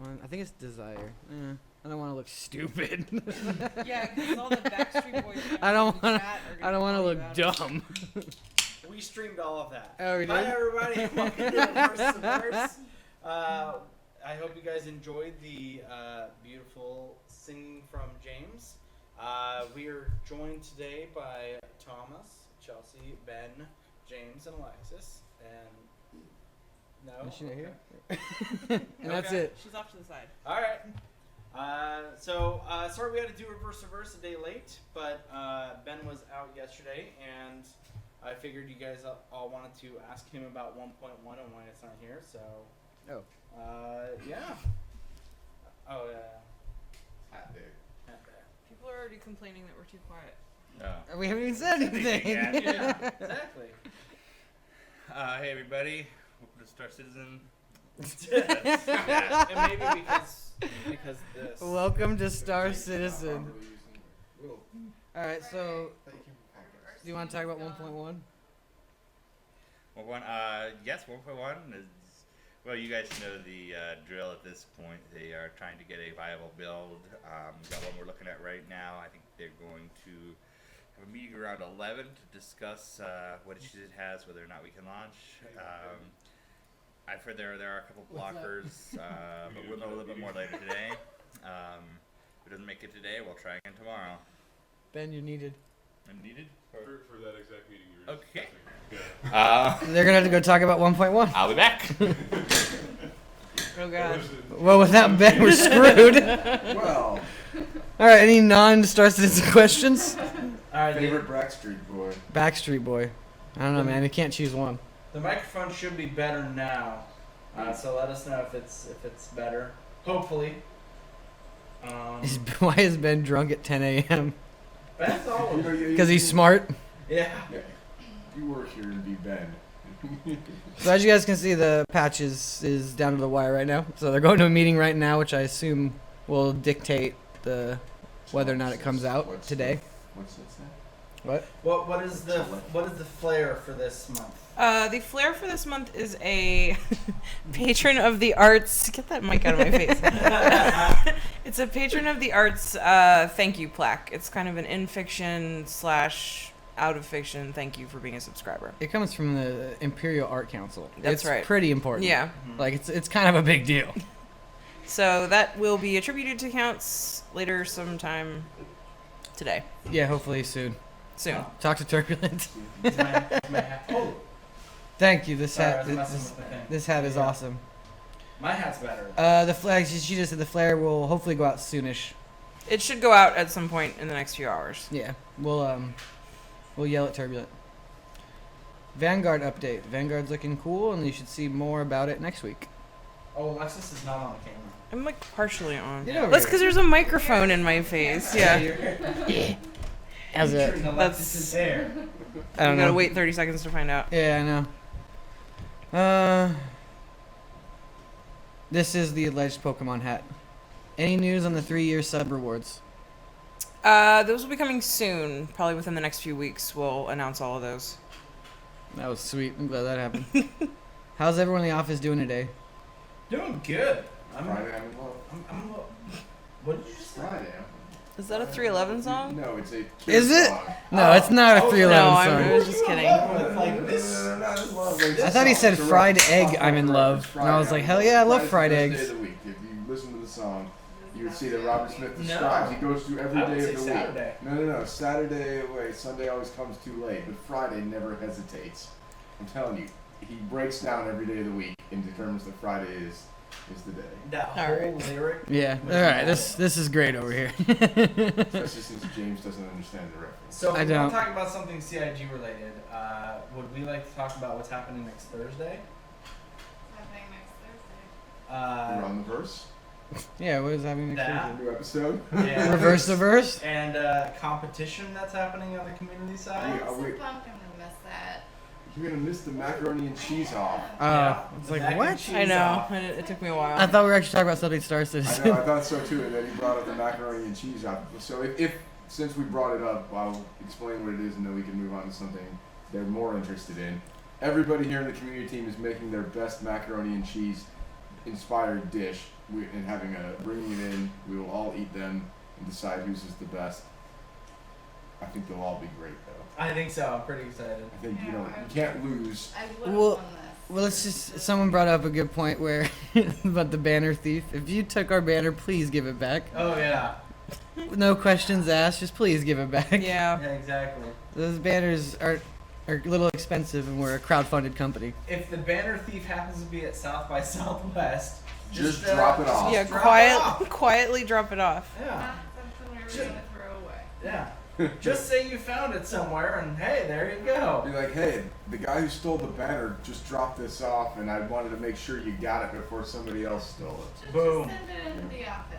I think it's desire. I don't want to look stupid. Yeah, because all the Backstreet Boys. I don't want to look dumb. We streamed all of that. Oh, we did? Hi, everybody. Welcome to Verse to Verse. I hope you guys enjoyed the beautiful singing from James. We are joined today by Thomas, Chelsea, Ben, James, and Alexis. And no, Is she not here? And that's it. She's off to the side. All right. Sorry we had to do Reverse to Verse a day late, but Ben was out yesterday, and I figured you guys all wanted to ask him about 1.1 and why it's not here. So. Oh. Yeah. Oh yeah. Hat there. People are already complaining that we're too quiet. No. We haven't even said anything. Yeah. Exactly. Hey everybody, welcome to Star Citizen. And maybe because this. Welcome to Star Citizen. All right, so do you want to talk about 1.1? 1.1, yes, 1.1 is, well, you guys know the drill at this point. They are trying to get a viable build. We've got one we're looking at right now. I think they're going to have a meeting around 11 to discuss what issues it has, whether or not we can launch. I've heard there are a couple blockers, but we'll know a little bit more later today. If it doesn't make it today, we'll try again tomorrow. Ben, you're needed. I'm needed? For that exact meeting you were Okay. Yeah. They're gonna have to go talk about 1.1. I'll be back. Oh god. Well, without Ben, we're screwed. Well, All right, any non-Star Citizen questions? All right. favorite Backstreet Boy. Backstreet Boy. I don't know, man. You can't choose one. The microphone should be better now, so let us know if it's better. Hopefully. Why is Ben drunk at 10 a.m.? Ben's always. Because he's smart. Yeah. You work here to be Ben. So as you guys can see, the patch is down to the wire right now. So they're going to a meeting right now, which I assume will dictate whether or not it comes out today. What's that say? What? What is the flair for this month? The flair for this month is a patron of the arts. Get that mic out of my face. It's a patron of the arts thank you plaque. It's kind of an in-fiction / out of fiction thank you for being a subscriber. It comes from the Imperial Art Council. That's right. It's pretty important. Yeah. Like it's kind of a big deal. So that will be attributed to Counts later sometime today. Yeah, hopefully soon. Soon. Talk to Turbulent. My hat. Oh, Thank you. This sorry, I hat. was messing with the thing. This hat is awesome. My hat's better. The flag. She just said the flare will hopefully go out soonish. It should go out at some point in the next few hours. Yeah. We'll yell at Turbulent. Vanguard update. Vanguard's looking cool, and you should see more about it next week. Oh, Alexis is not on the camera. I'm like partially on. Get over That's here. because there's a microphone in my face. Yeah. Yeah. As a, Featuring Alexis's hair. I don't You gotta know. wait 30 seconds to find out. Yeah, I know. This is the alleged Pokemon hat. Any news on the 3-year sub rewards? Those will be coming soon. Probably within the next few weeks, we'll announce all of those. That was sweet. I'm glad that happened. How's everyone in the office doing today? Doing good. Friday, I'm in love. I'm what did you just say? Friday. Is that a 311 song? No, it's a kid Is it? song. No, it's not a Oh, 311 no, song. I was just kidding. With, like this. I thought he said fried egg, I'm in love. And I was like, hell yeah, I love fried Friday's eggs. the day of the week. If you listen to the song, you would see that Robert Smith No. describes. He goes through every I would day say of the Saturday. week. No. Saturday, wait, Sunday always comes too late, but Friday never hesitates. I'm telling you, he breaks down every day of the week and determines that Friday is the day. That All whole right. lyric. Yeah. All right. This is great over here. Especially since James doesn't understand the reference. So I if we want don't. to talk about something CIG related, would we like to talk about what's happening next Thursday? Happening next Thursday. We're on the verse. Yeah. What is happening next That. Thursday? New episode. Yeah. Reverse the verse. And competition that's happening on the community side. Yeah. I'm so wait. pumped I'm gonna miss that. You're gonna miss the macaroni and cheese off. It's The like mac and what? cheese I know. off. It took me a while. I thought we were actually talking about something Star I Citizen. know, I thought so too, and then you brought up the macaroni and cheese off. So if since we brought it up, I'll explain what it is, and then we can move on to something they're more interested in. Everybody here in the community team is making their best macaroni and cheese inspired dish, and bringing it in, we will all eat them and decide whose is the best. I think they'll all be great though. I think so. I'm pretty excited. I think you Yeah, can't lose. I would have Well- won this. Well, let's just. Someone brought up a good point where about the banner thief. If you took our banner, please give it back. Oh yeah. No questions asked. Just please give it back. Yeah. Yeah, exactly. Those banners are a little expensive, and we're a crowdfunded company. If the banner thief happens to be at South by Southwest, Just drop it off. Yeah, Drop it off. quietly drop it off. Yeah. Not something we were Shit. gonna throw away. Yeah. Just say you found it somewhere, and hey, there you go. Be like, hey, the guy who stole the banner just dropped this off, and I wanted to make sure you got it before somebody else stole it. Just Boom. send it into the office.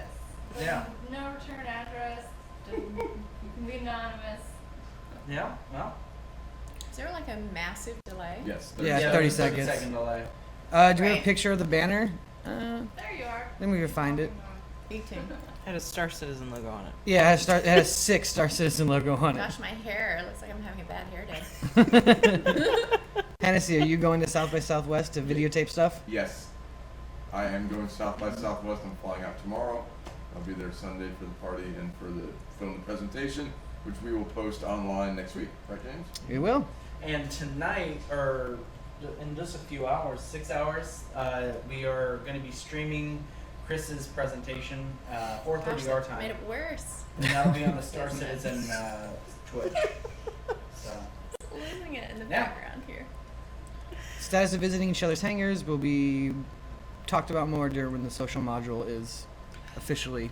Like, Yeah. No return address. Just be anonymous. Yeah. Well. Is there like a massive delay? Yes. Yeah, Yeah, 30 30 seconds. second delay. Do we have a Right. picture of the banner? There you are. Then we can find it. 18. Had a Star Citizen logo on it. Yeah, it has 6 Star Citizen logo on it. Gosh, my hair looks like I'm having a bad hair day. Hennessy, are you going to South by Southwest to videotape stuff? Yes. I am going South by Southwest. I'm flying out tomorrow. I'll be there Sunday for the party and for the film the presentation, which we will post online next week. Right, James? We will. And tonight, or in just a few hours, 6 hours, we are going to be streaming Chris's presentation, 4:30 Gosh, our that time. made it worse. And that'll be on the Star Citizen Twitch. So. Losing it in the Yeah. background here. Status of visiting each other's hangars will be talked about more during when the social module is officially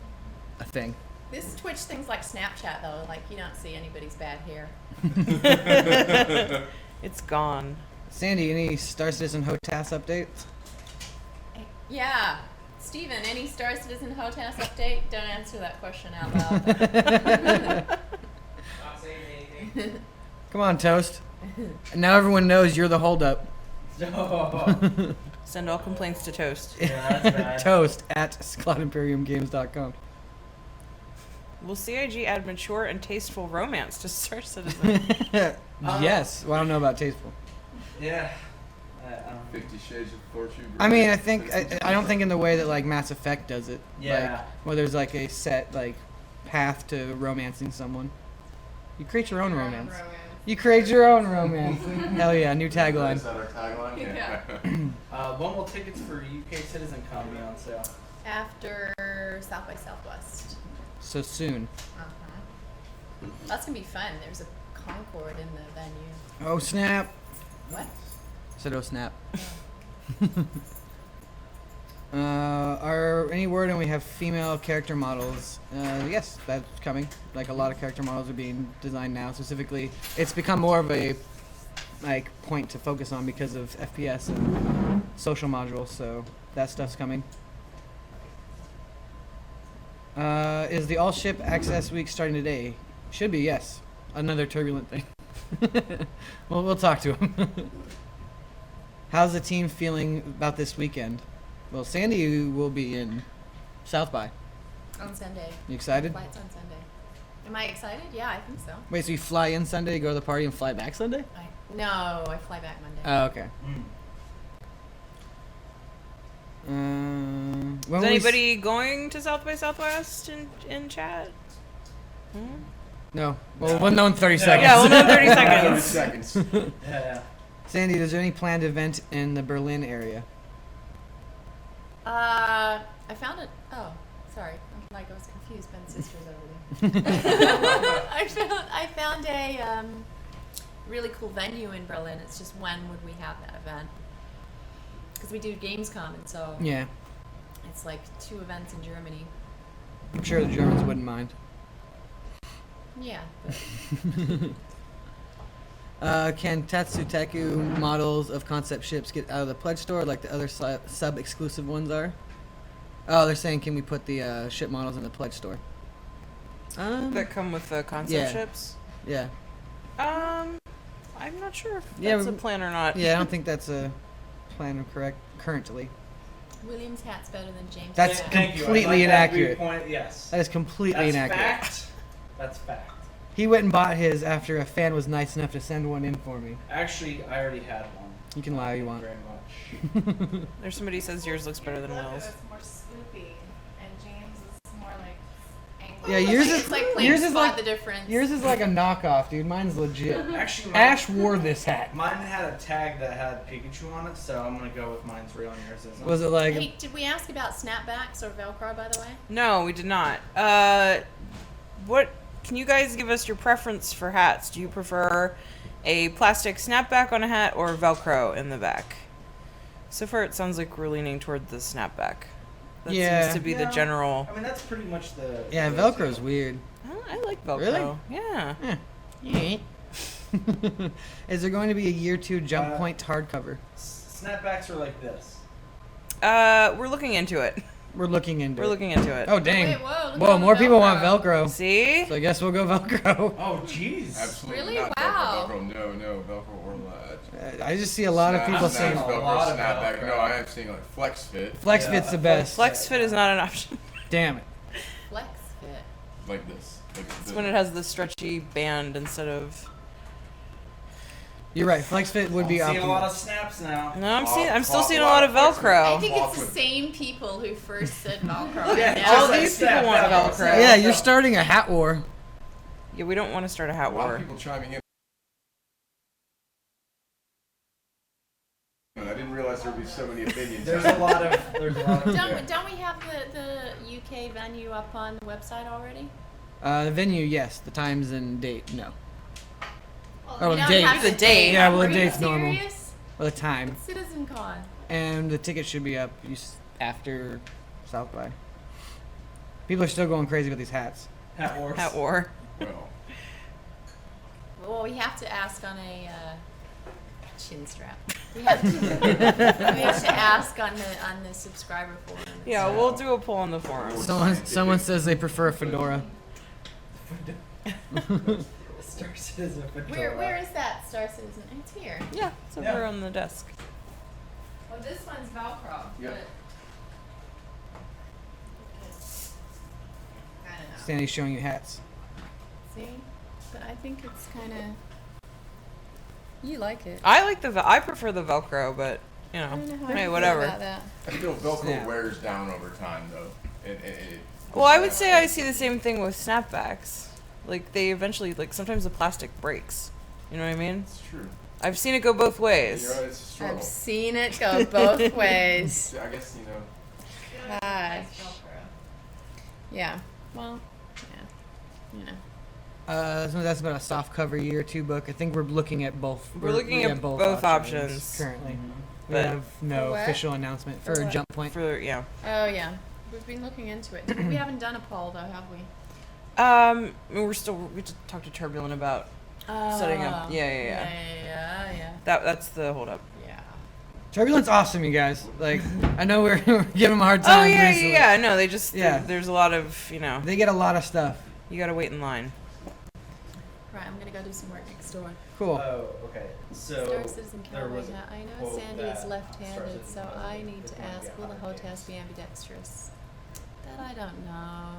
a thing. This Twitch thing's like Snapchat though, like you don't see anybody's bad hair. It's gone. Sandy, any Star Citizen HOTAS updates? Yeah. Steven, any Star Citizen HOTAS update? Don't answer that question out loud. Not saying anything. Come on, Toast. Now everyone knows you're the holdup. Oh, Send all complaints to Toast. yeah, that's bad. Toast at SquadImperiumGames.com. Will CIG add mature and tasteful romance to Star Citizen? Yes. Well, I don't know about tasteful. Yeah. 50 Shades of Fortune. I mean, I don't think in the way that like Mass Effect does it. Yeah. Like, where there's like a set like path to romancing someone. You create your own romance. You create your own romance. Hell yeah, new tagline. Is that our tagline? Yeah. When will tickets for UK Citizen Con be on sale? After South by Southwest. So soon. That's gonna be fun. There's a Concord in the venue. Oh snap! What? I said oh snap. Are any word on we have female character models? Yes, that's coming. Like a lot of character models are being designed now. Specifically, it's become more of a like point to focus on because of FPS and social modules. So that stuff's coming. Is the all ship access week starting today? Should be, yes. Another turbulent thing. Well, we'll talk to him. How's the team feeling about this weekend? Well, Sandy will be in South by. On Sunday. You excited? Flight's on Sunday. Am I excited? Yeah, I think so. Wait, so you fly in Sunday, go to the party, and fly back Sunday? No, I fly back Monday. Oh, okay. Mm. When Is we anybody going to South by Southwest in chat? Hmm? No. Well, we'll know in 30 seconds. Yeah, we'll know in 30 30 seconds. seconds. Yeah. Sandy, is there any planned event in the Berlin area? I found it. Oh, sorry. I'm like I was confused. Ben's sister's over there. I found a really cool venue in Berlin. It's just when would we have that event? Because we do Gamescom, and so Yeah. it's like 2 events in Germany. I'm sure the Germans wouldn't mind. Yeah. But Can Tatsuteku models of concept ships get out of the pledge store like the other sub-exclusive ones are? Oh, they're saying can we put the ship models in the pledge store? That come with the concept Yeah. ships? Yeah. I'm not sure if Yeah, that's a we- plan or not. Yeah, I don't think that's a plan correct currently. William's hat's better than James' That's hat. Thank you. completely I'd like that inaccurate. viewpoint, yes. That is completely That's inaccurate. fact. That's fact. He went and bought his after a fan was nice enough to send one in for me. Actually, I already had one. You can lie all you want. Very much. There's somebody who says yours looks better than Look, Will's. it's more swoopy, and James is more like angled. Yeah, yours It's is like playing yours is spot like the difference. yours is like a knockoff, dude. Mine's legit. Actually, Ash wore this hat. mine had a tag that had Pikachu on it, so I'm gonna go with mine's real and yours isn't. Was it like? Hey, did we ask about snapbacks or Velcro, by the way? No, we did not. What can you guys give us your preference for hats? Do you prefer a plastic snapback on a hat or Velcro in the back? So far, it sounds like we're leaning toward the snapback. That Yeah. seems to be the Yeah. general. I mean, that's pretty much the. Yeah, the Velcro's go-to. weird. I like Velcro. Really? Yeah. Is there going to be a year 2 jump Uh, point hardcover? Snapbacks are like this. We're looking into it. We're looking into. We're it. looking into it. Oh dang! Wait, whoa, look Whoa, at more the people want Velcro. Velcro. See? So I guess we'll go Velcro. Oh, jeez. Absolutely Really? not Wow. Velcro. No, Velcro or latch. I just see a lot of people saying saying a lot of snapback. Velcro. No, I am seeing like flex fit, Flex Yeah, Fit's the a best. Flex fit is not an option. Damn it. Flex fit. like this. Like It's when it has the stretchy band instead of. You're right. Flex Fit would be I'm seeing a lot optimal. of snaps now. No, I'm Cloth- still cloth seeing a lot of flex fit. I Velcro. think Cloth it's the with- same people who first said Velcro. Yeah, and just now All like these people snap want Velcro. Velcro. Yeah, you're starting a hat war. Yeah, we don't want to start a hat A lot of war. people chiming in. I didn't realize there would be so many opinions. There's a lot of. There's a lot of. Don't we have the UK venue up on the website already? The venue, yes. The times and date, no. Oh, We the don't date. have The date. Yeah, well, the Are you date's normal. serious? Well, the time. It's Citizen Con. And the ticket should be up after South by. People are still going crazy with these hats. Hat wars. Hat war. Well, Well, we have to ask on a chin strap. We have to ask on the subscriber forum. Yeah, we'll do a poll on the forums. Someone says they prefer a fedora. Star Citizen fedora. Where is that Star Citizen? It's here. Yeah, it's over Yeah. on the desk. Well, this one's Velcro. Yeah. I don't know. Stanley's showing you hats. See, but I think it's kind of. You like it. I like I prefer the Velcro, but you know, I don't know how I hey, feel whatever. about that. I feel Velcro Snap. wears down over time, though. Well, I would say I see the same thing with snapbacks. Like they eventually, like sometimes the plastic breaks. You know what I mean? It's true. I've seen it go both ways. You're right, it's a struggle. I've seen it go both ways. I guess, you know. Gosh. Yeah. Well, yeah. You know. Someone asked about a soft cover year 2 book. I think we're looking at both. We're looking at both options. currently. We But- have no For what? official announcement For for a what? jump point. For yeah. Oh yeah. We've been looking into it. We haven't done a poll though, have we? We just talked to Turbulent about Oh. setting up. Yeah. Yeah. That's the hold up. Yeah. Turbulence awesome, you guys. Like, I know we're giving them a hard Oh time. yeah, recently. yeah. No, they just Yeah. There's a lot of They get a lot of stuff. you gotta wait in line. Right. I'm gonna go do some work next door. Cool. Oh, okay. So Star Citizen there Cowboy was a hat. I know quote Sandy that is left-handed, Star so Citizen I was need to going to ask, get will the hot hostess be ambidextrous? That I don't know.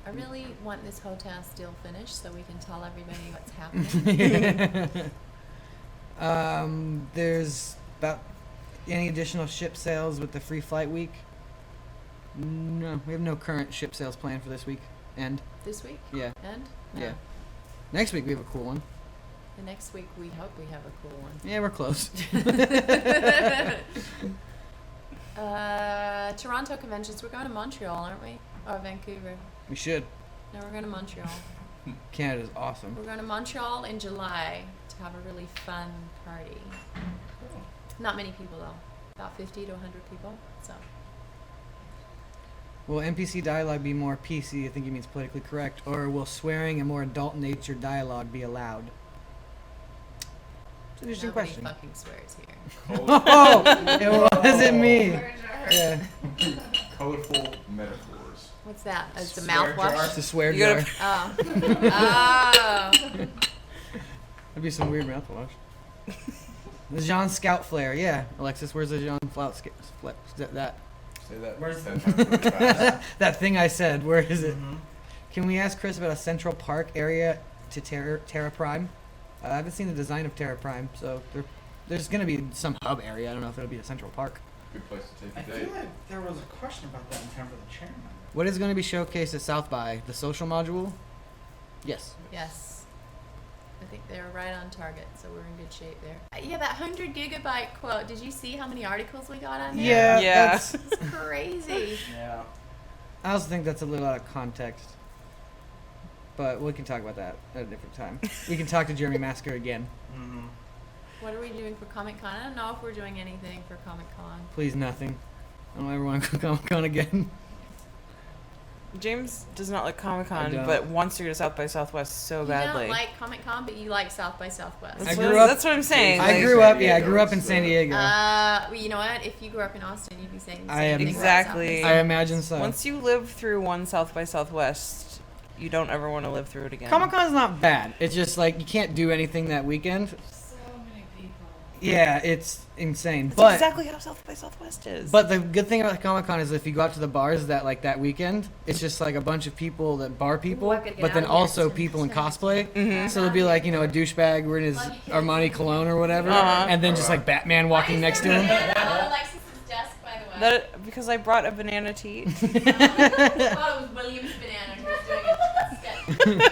I really want this hostess deal finished so we can tell everybody what's happening. There's about any additional ship sales with the free flight week? No, we have no current ship sales planned for this week. And This week? yeah, And? No. yeah. Next week we have a cool one. The next week we hope we have a cool one. Yeah, we're close. Toronto conventions. We're going to Montreal, aren't we? Or Vancouver. We should. No, we're going to Montreal. Canada's awesome. We're going to Montreal in July to have a really fun party. Not many people though. About 50 to 100 people. So. Will NPC dialogue be more PC? I think he means politically correct. Or will swearing and more adult-natured dialogue be allowed? It's an interesting Nobody question. fucking swears here. Oh, it wasn't me. Where's your Yeah, Colorful metaphors. What's that? It's a Swear jar. mouthwash. it's a swear You jar. gotta- Oh. Oh. That'd be some weird mouthwash. The Jean Scout Flare, yeah. Alexis, where's the Jean that Say that Where's 10 times really fast. that thing I said? Where is it? Mhm. Can we ask Chris about a Central Park area to Terra Prime? I haven't seen the design of Terra Prime, so they're there's gonna be some hub area. I don't know if it'll be a Central Park. Good place to I take a date. feel like there was a question about that in terms of the chairman. What is going to be showcased at South by? The social module? Yes. Yes. I think they're right on target, so we're in good shape there. Yeah, that 100 gigabyte quote. Did you see how many articles we got on there? Yeah. Yeah. That's, It's crazy. Yeah. I also think that's a little out of context. But we can talk about that at a different time. We can talk to Jeremy Masker again. Mm-hmm. What are we doing for Comic Con? I don't know if we're doing anything for Comic Con. Please, nothing. I don't ever want to go Comic Con again. James does not like Comic I Con, don't. but wants to go to South by Southwest so badly. You don't like Comic Con, but you like South by Southwest. That's, I what, grew up- that's what I'm saying. I like- grew up. Yeah, I grew up in San Diego. Well, you know what? If you grew up in Austin, you'd be saying the I same am- thing about Exactly. South I by imagine so. Once you live through one South by Southwest, you don't ever want to live through it again. Comic Con is not bad. It's just like you can't do anything that weekend. So many people. Yeah, it's insane. That's But exactly how South by Southwest is. but the good thing about Comic Con is if you go out to the bars that weekend, it's just like a bunch of people that bar people, Ooh, I gotta get but then out of here also soon. people in cosplay. Mhm. So there'll be like, you know, a douchebag wearing his Love you, kids. Armani cologne or whatever, Uh-huh. and then just like Batman walking next to him. Alexis's desk, by the way. that because I brought a banana tea. I thought it was William's banana who was doing it instead.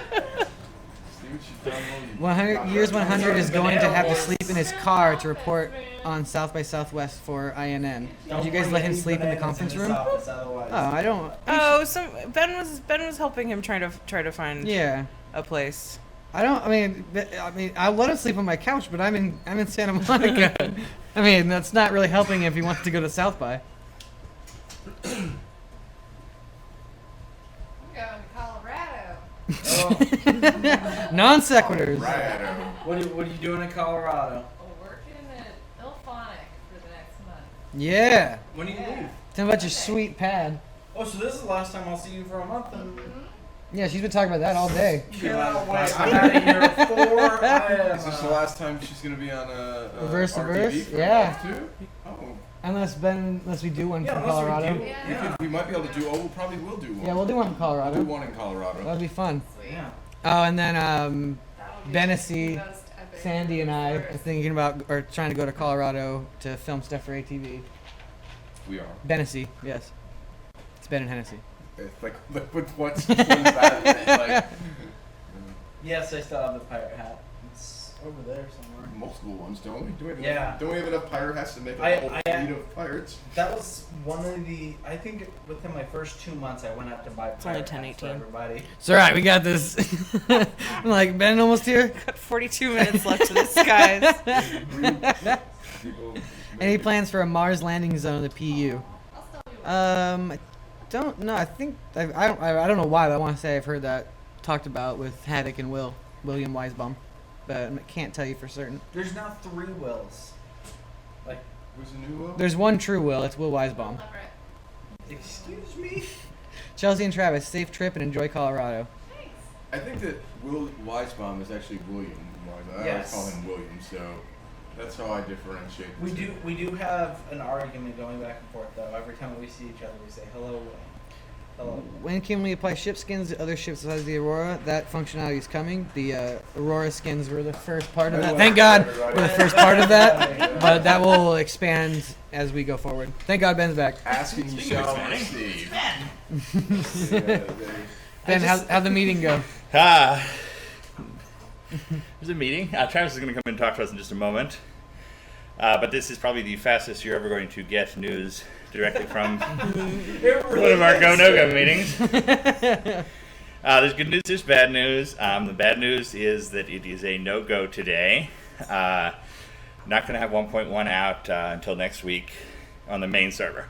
See what you've done while you 100 years 100 is going to have to sleep in his car to report on South by Southwest for INN. Did you guys let him sleep in the conference room? Oh, I don't. Oh, Ben was helping him try to find Yeah. a place. I don't. I mean, I'll let him sleep on my couch, but I'm in Santa Monica. I mean, that's not really helping if he wants to go to South by. I'm going to Colorado. Oh, Non sequiturs. Colorado. what are you doing in Colorado? Working at Ilphonic for the next month. Yeah. When do you leave? Tell me about your sweet pad. Oh, so this is the last time I'll see you for a month. And Yeah, she's been talking about that all day. cannot wait. I'm out of here before I am. Is this the last time she's gonna be on Reverse to RTV verse? for Yeah. too? Oh, Unless we do one Yeah, from unless we Colorado. do- Yeah. we might be able to do. Oh, we probably will do one. Yeah, we'll do one from We'll do Colorado. one in Colorado. That'd be fun. Sweet. Yeah. Oh, and then That'll be Bennessee, the most epic Sandy and I are first. thinking about or trying to go to Colorado to film stuff for ATV. We are. Bennessee, yes. It's Ben and Hennessy. It's like what's that? Like, Yes, I still have the pirate hat. It's over there somewhere. multiple ones, don't we? Do we have Yeah. enough, don't we have enough pirate hats to make a I- whole I- fleet of pirates? That was one of the. I think within my first 2 months, I went out to buy It's only pirate hats for 10:18. everybody. It's alright, we got this. I'm like, Ben almost here? Got 42 minutes left to this, guys. People Any make it. plans for a Mars landing zone of the PU? I'll still be working. I don't know. I think I don't know why, but I want to say I've heard that talked about with Haddock and William Weisbaum, but I can't tell you for certain. There's now 3 Wills. Like, Who's the new one? There's one true Will. It's Will Weisbaum. All right. excuse me. Chelsea and Travis, safe trip and enjoy Colorado. Thanks. I think that Will Weisbaum is actually William Weisbaum. I Yes. always call him William, so that's how I differentiate. the two. We do have an argument going back and forth though. Every time we see each other, we say hello, Will. Hello. When can we apply ship skins to other ships besides the Aurora? That functionality is coming. The Aurora skins were the first part of that. Thank God we're the first part of that, but that will expand as we go forward. Thank God Ben's back. Asking you shall receive. Ben, how'd the meeting go? There's a meeting. Travis is going to come in and talk to us in just a moment. But this is probably the fastest you're ever going to get news directly from one of our Go No Go meetings. There's good news. There's bad news. The bad news is that it is a no-go today. Not going to have 1.1 out until next week on the main server.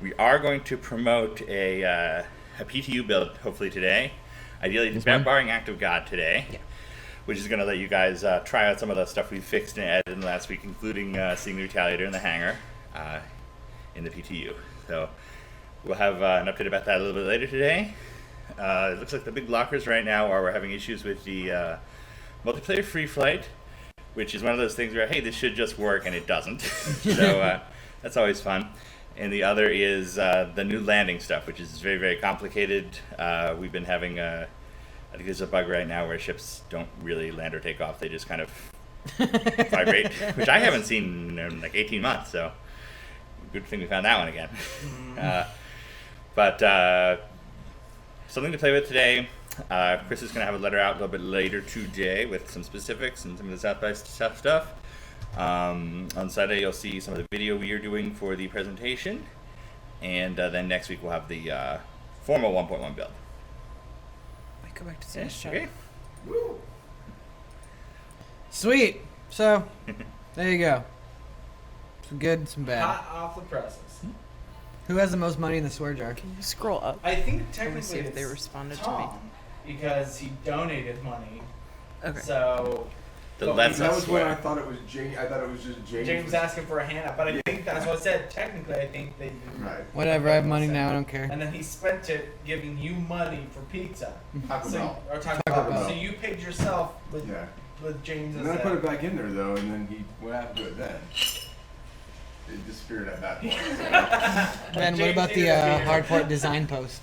We are going to promote a PTU build hopefully today. Ideally, barring Act of God today. Yeah. Which is going to let you guys try out some of the stuff we fixed and added in the last week, including seeing the Retaliator in the hangar in the PTU. So we'll have an update about that a little bit later today. It looks like the big blockers right now are we're having issues with the multiplayer free flight, which is one of those things where, hey, this should just work, and it doesn't. So that's always fun. And the other is the new landing stuff, which is very, very complicated. We've been having I think there's a bug right now where ships don't really land or take off. They just kind of vibrate, which I haven't seen in like 18 months. So good thing we found that one again. But something to play with today. Chris is going to have a letter out a little bit later today with some specifics and some of the South by South stuff. On Saturday, you'll see some of the video we are doing for the presentation. And then next week, we'll have the formal 1.1 build. I go back to Yeah, Sinister. okay. Sweet. So, there you go. Some good, some bad. Hot off the presses. Who has the most money in the swear jar? Can you scroll up? I think Let me technically see if they it's responded to me. Tom, because he donated money. Okay. So The Well, lets That us was when I swear. thought it was James. I thought it was just James. James asking for a handout, but I think that's what I said. Technically, I think they. Right. Whatever, I have money now, I don't care. And then he spent it giving you money for pizza. Taco So, Bell. or Taco Taco Bell. Bell. So you paid yourself with Yeah. James. And as then I put a- it back in there though, and then what happened to it then? It disappeared at that point. Ben, what James about the needed a beer. hardport design post?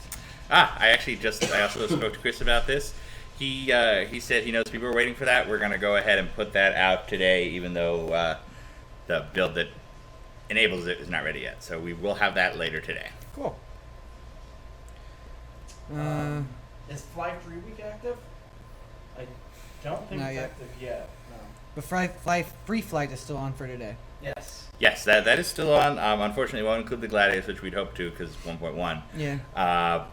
I also spoke to Chris about this. He said he knows people are waiting for that. We're going to go ahead and put that out today, even though the build that enables it is not ready yet. So we will have that later today. Cool. Is Fly Free Week active? I don't think Not it's yet. active yet. No. But free flight is still on for today. Yes. Yes, that is still on. Unfortunately, it won't include the Gladius, which we'd hope to because 1.1. Yeah.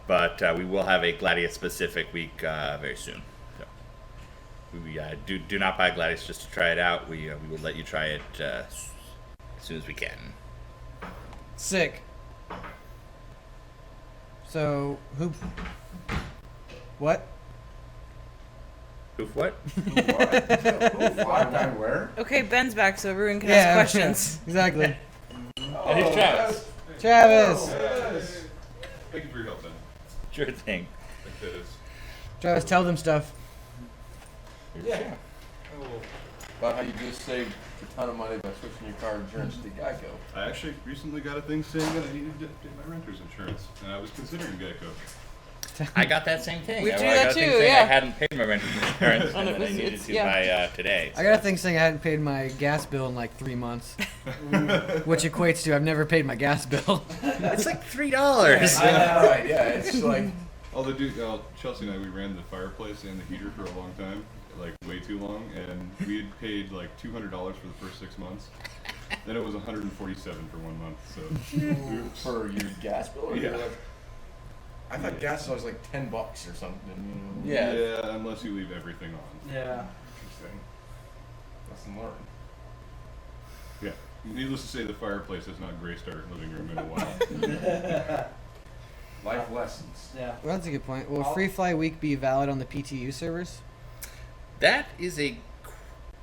But we will have a Gladius specific week very soon. So we do not buy Gladius just to try it out. We will let you try it as soon as we can. Sick. So, who... What? Oof, what? Why, where? Okay, Ben's back, so everyone can ask questions. Exactly. And here's Travis. Travis! Thank you for your help, Ben. Sure thing. Like this. Travis, tell them stuff. Yeah. About how you just saved a ton of money by switching your car insurance to Geico. I actually recently got a thing saying that I needed to update my renter's insurance, and I was considering Geico. I got that same thing. We I do got that a thing too, saying yeah. I hadn't paid my renter's insurance And and it that I was- needed it's- to yeah. by today. I got a thing saying I hadn't paid my gas bill in like 3 months. Which equates to I've never paid my gas bill. It's like $3. I know, right? Yeah, it's like Although, Chelsea and I, we ran the fireplace and the heater for a long time, like way too long, and we had paid like $200 for the first 6 months. Then it was $147 for 1 month. So for your gas bill. Or Yeah. your elec- I thought gas was like $10 or something. You know? Yeah. unless you leave everything on. Yeah. Interesting. Lesson learned. Yeah. Needless to say, the fireplace has not graced our living room in a while. Life lessons. Yeah. Well, that's a good point. Will Free Fly Week be valid on the PTU servers? That is a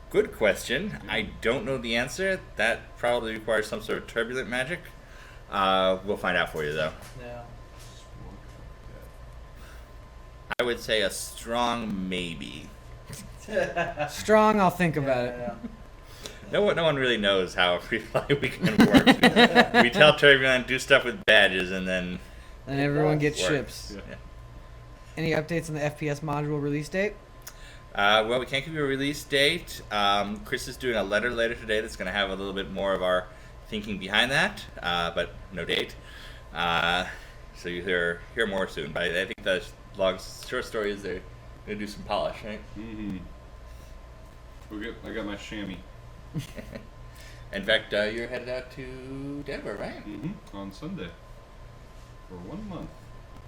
good question. I don't know the answer. That probably requires some sort of turbulent magic. We'll find out for you, though. Yeah. I would say a strong maybe. Strong, I'll think about it. Yeah. No one really knows how a free fly weekend works. We tell Turbulent do stuff with badges and then And everyone gets work. ships. Yeah. Any updates on the FPS module release date? well, we can't give you a release date. Chris is doing a letter later today that's going to have a little bit more of our thinking behind that, but no date. So you hear more soon. But I think the short story is they're going to do some polish, right? Mm-hmm. I got my chamois. In fact, you're headed out to Denver, right? Mm-hmm. On Sunday. For 1 month.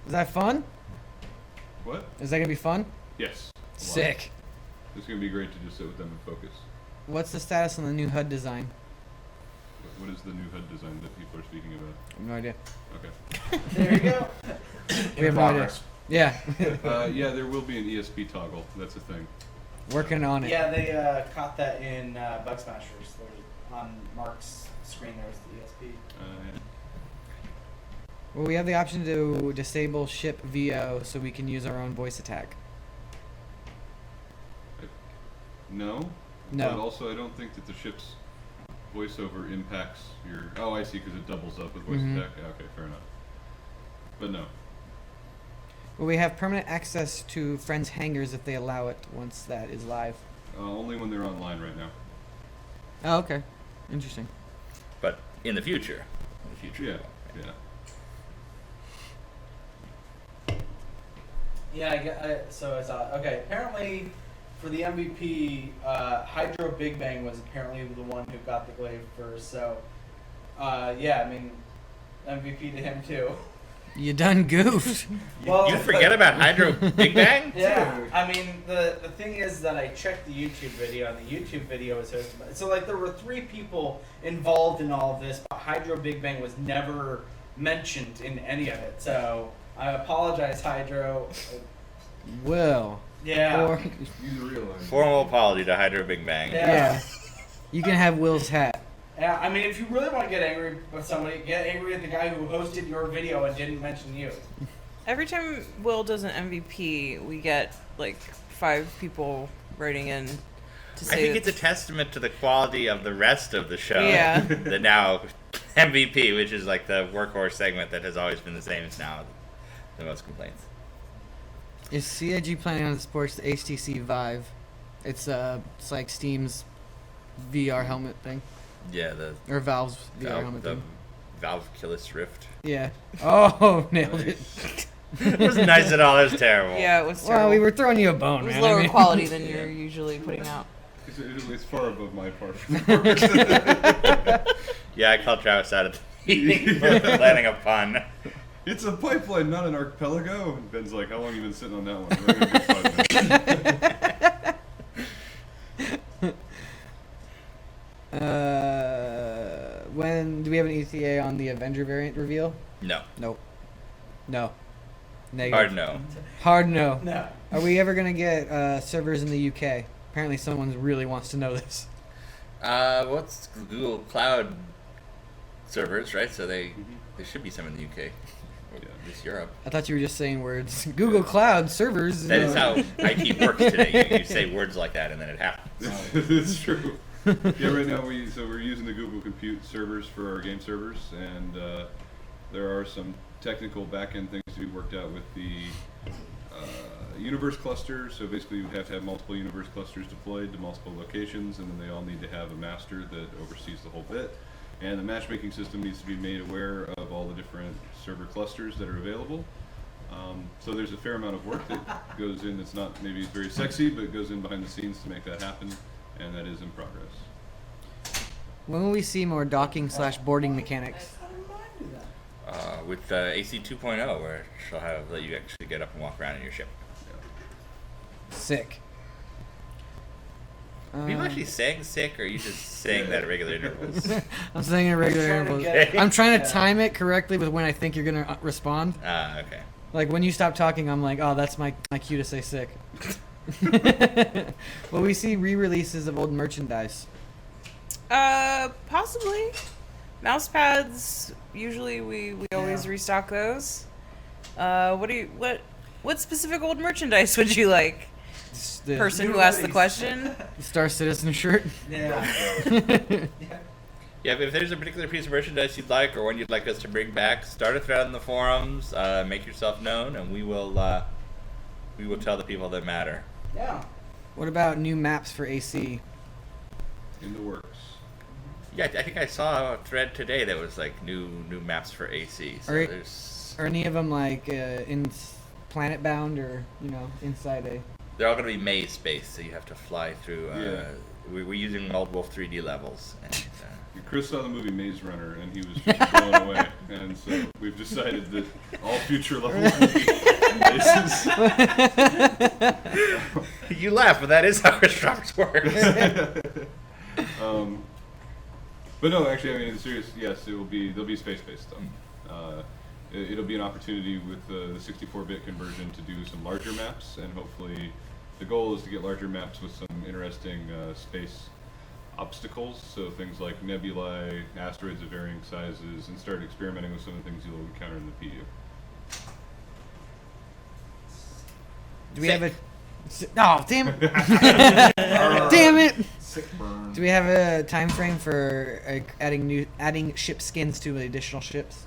Is that fun? What? Is that gonna be fun? Yes. A lot. Sick. It's gonna be great to just sit with them and focus. What's the status on the new HUD design? What is the new HUD design that people are speaking about? I have no idea. Okay. There you go. We have no idea. Yeah, Yeah, there will be an ESP toggle. That's a thing. working on it. Yeah, they caught that in Bug Smashers. There, on Mark's screen, there was the ESP. Yeah. Well, we have the option to disable ship VO so we can use our own voice attack. No. No. But also, I don't think that the ship's voiceover impacts your. Oh, I see, because it doubles up with voice Mhm. attack. Okay, fair enough. But no. Well, we have permanent access to friends' hangars if they allow it once that is live. Only when they're online right now. Oh, okay. Interesting. But in the future. Yeah. Yeah, so it's okay. Apparently, for the MVP, Hydro Big Bang was apparently the one who got the glaive first. So, yeah, I mean, MVP to him too. You done goofed. Well, You forget about Hydro Big Bang? Yeah, I mean, the thing is that I checked the YouTube video, and the YouTube video was hosted by, so like there were 3 people involved in all of this, but Hydro Big Bang was never mentioned in any of it. So I apologize, Hydro. Well. Yeah. Or, Use a real line. Formal apology to Hydro Big Bang. yeah. You can have Will's hat. Yeah, I mean, if you really want to get angry with somebody, get angry at the guy who hosted your video and didn't mention you. Every time Will does an MVP, we get like 5 people writing in to I say think it's a testament to the quality of the rest of the show. Yeah. That now MVP, which is like the workhorse segment that has always been the same, is now the most complaints. Is CIG planning on sports the HTC Vive? It's like Steam's VR helmet thing. Yeah, the Or Valve's VR helmet the thing. Valve Killis Rift. Yeah. Oh, nailed it. It wasn't nice at all. It was terrible. Yeah, it was terrible. Well, we were throwing you a bone, It was man. lower I mean- quality than you're usually putting out. It's far above my part. Yeah, I called Travis out at the meeting for planning a pun. It's a pipeline, not an archipelago. And Ben's like, how long you been sitting on that one? We're gonna do 5 minutes. When do we have an ETA on the Avenger variant reveal? No. Nope. No. Negative. Hard no. Hard no. No. Are we ever gonna get servers in the UK? Apparently, someone really wants to know this. What's Google Cloud servers, right? So there should be some in the UK. Or just Europe. I thought you were just saying words. Google Cloud servers. That is how IT works today. You say words like that and then it happens. It's true. Yeah, right now we're using the Google Compute servers for our game servers, and there are some technical back-end things to be worked out with the universe clusters. So basically, you would have to have multiple universe clusters deployed to multiple locations, and then they all need to have a master that oversees the whole bit. And the matchmaking system needs to be made aware of all the different server clusters that are available. So there's a fair amount of work that goes in that's not maybe very sexy, but goes in behind the scenes to make that happen, and that is in progress. When will we see more docking/boarding mechanics? With AC 2.0, where she'll let you actually get up and walk around in your ship. Sick. Are you actually saying sick, or are you just saying that at regular intervals? I'm saying it at regular Trying to intervals. get- I'm trying to yeah. time it correctly with when I think you're gonna respond. Okay. Like when you stop talking, I'm like, oh, that's my cue to say sick. Will we see re-releases of old merchandise? Possibly. Mouse pads. Usually, we always restock those. What specific old merchandise would you like? Just the Person who asked the question. Star Citizen shirt. Yeah. Yeah, if there's a particular piece of merchandise you'd like, or one you'd like us to bring back, start a thread in the forums, make yourself known, and we will tell the people that matter. Yeah. What about new maps for AC? In the works. Yeah, I think I saw a thread today that was like new maps for AC. So Are- there's Are any of them like in planet bound or inside a? they're all going to be maze space, so you have to fly through. Yeah. We're using old Wolf 3D levels. And, Chris saw the movie Maze Runner, and he was just blown away. And so we've decided that all future levels will be mazes. you laugh, but that is how Chris Roberts works. But no, actually, I mean, in serious, yes, there'll be space-based stuff. It'll be an opportunity with the 64-bit conversion to do some larger maps, and hopefully the goal is to get larger maps with some interesting space obstacles, so things like nebulae, asteroids of varying sizes, and start experimenting with some of the things you'll encounter in the PU. Do we have a? Oh, damn it! Damn it! Sick burn. Do we have a time frame for adding ship skins to additional ships?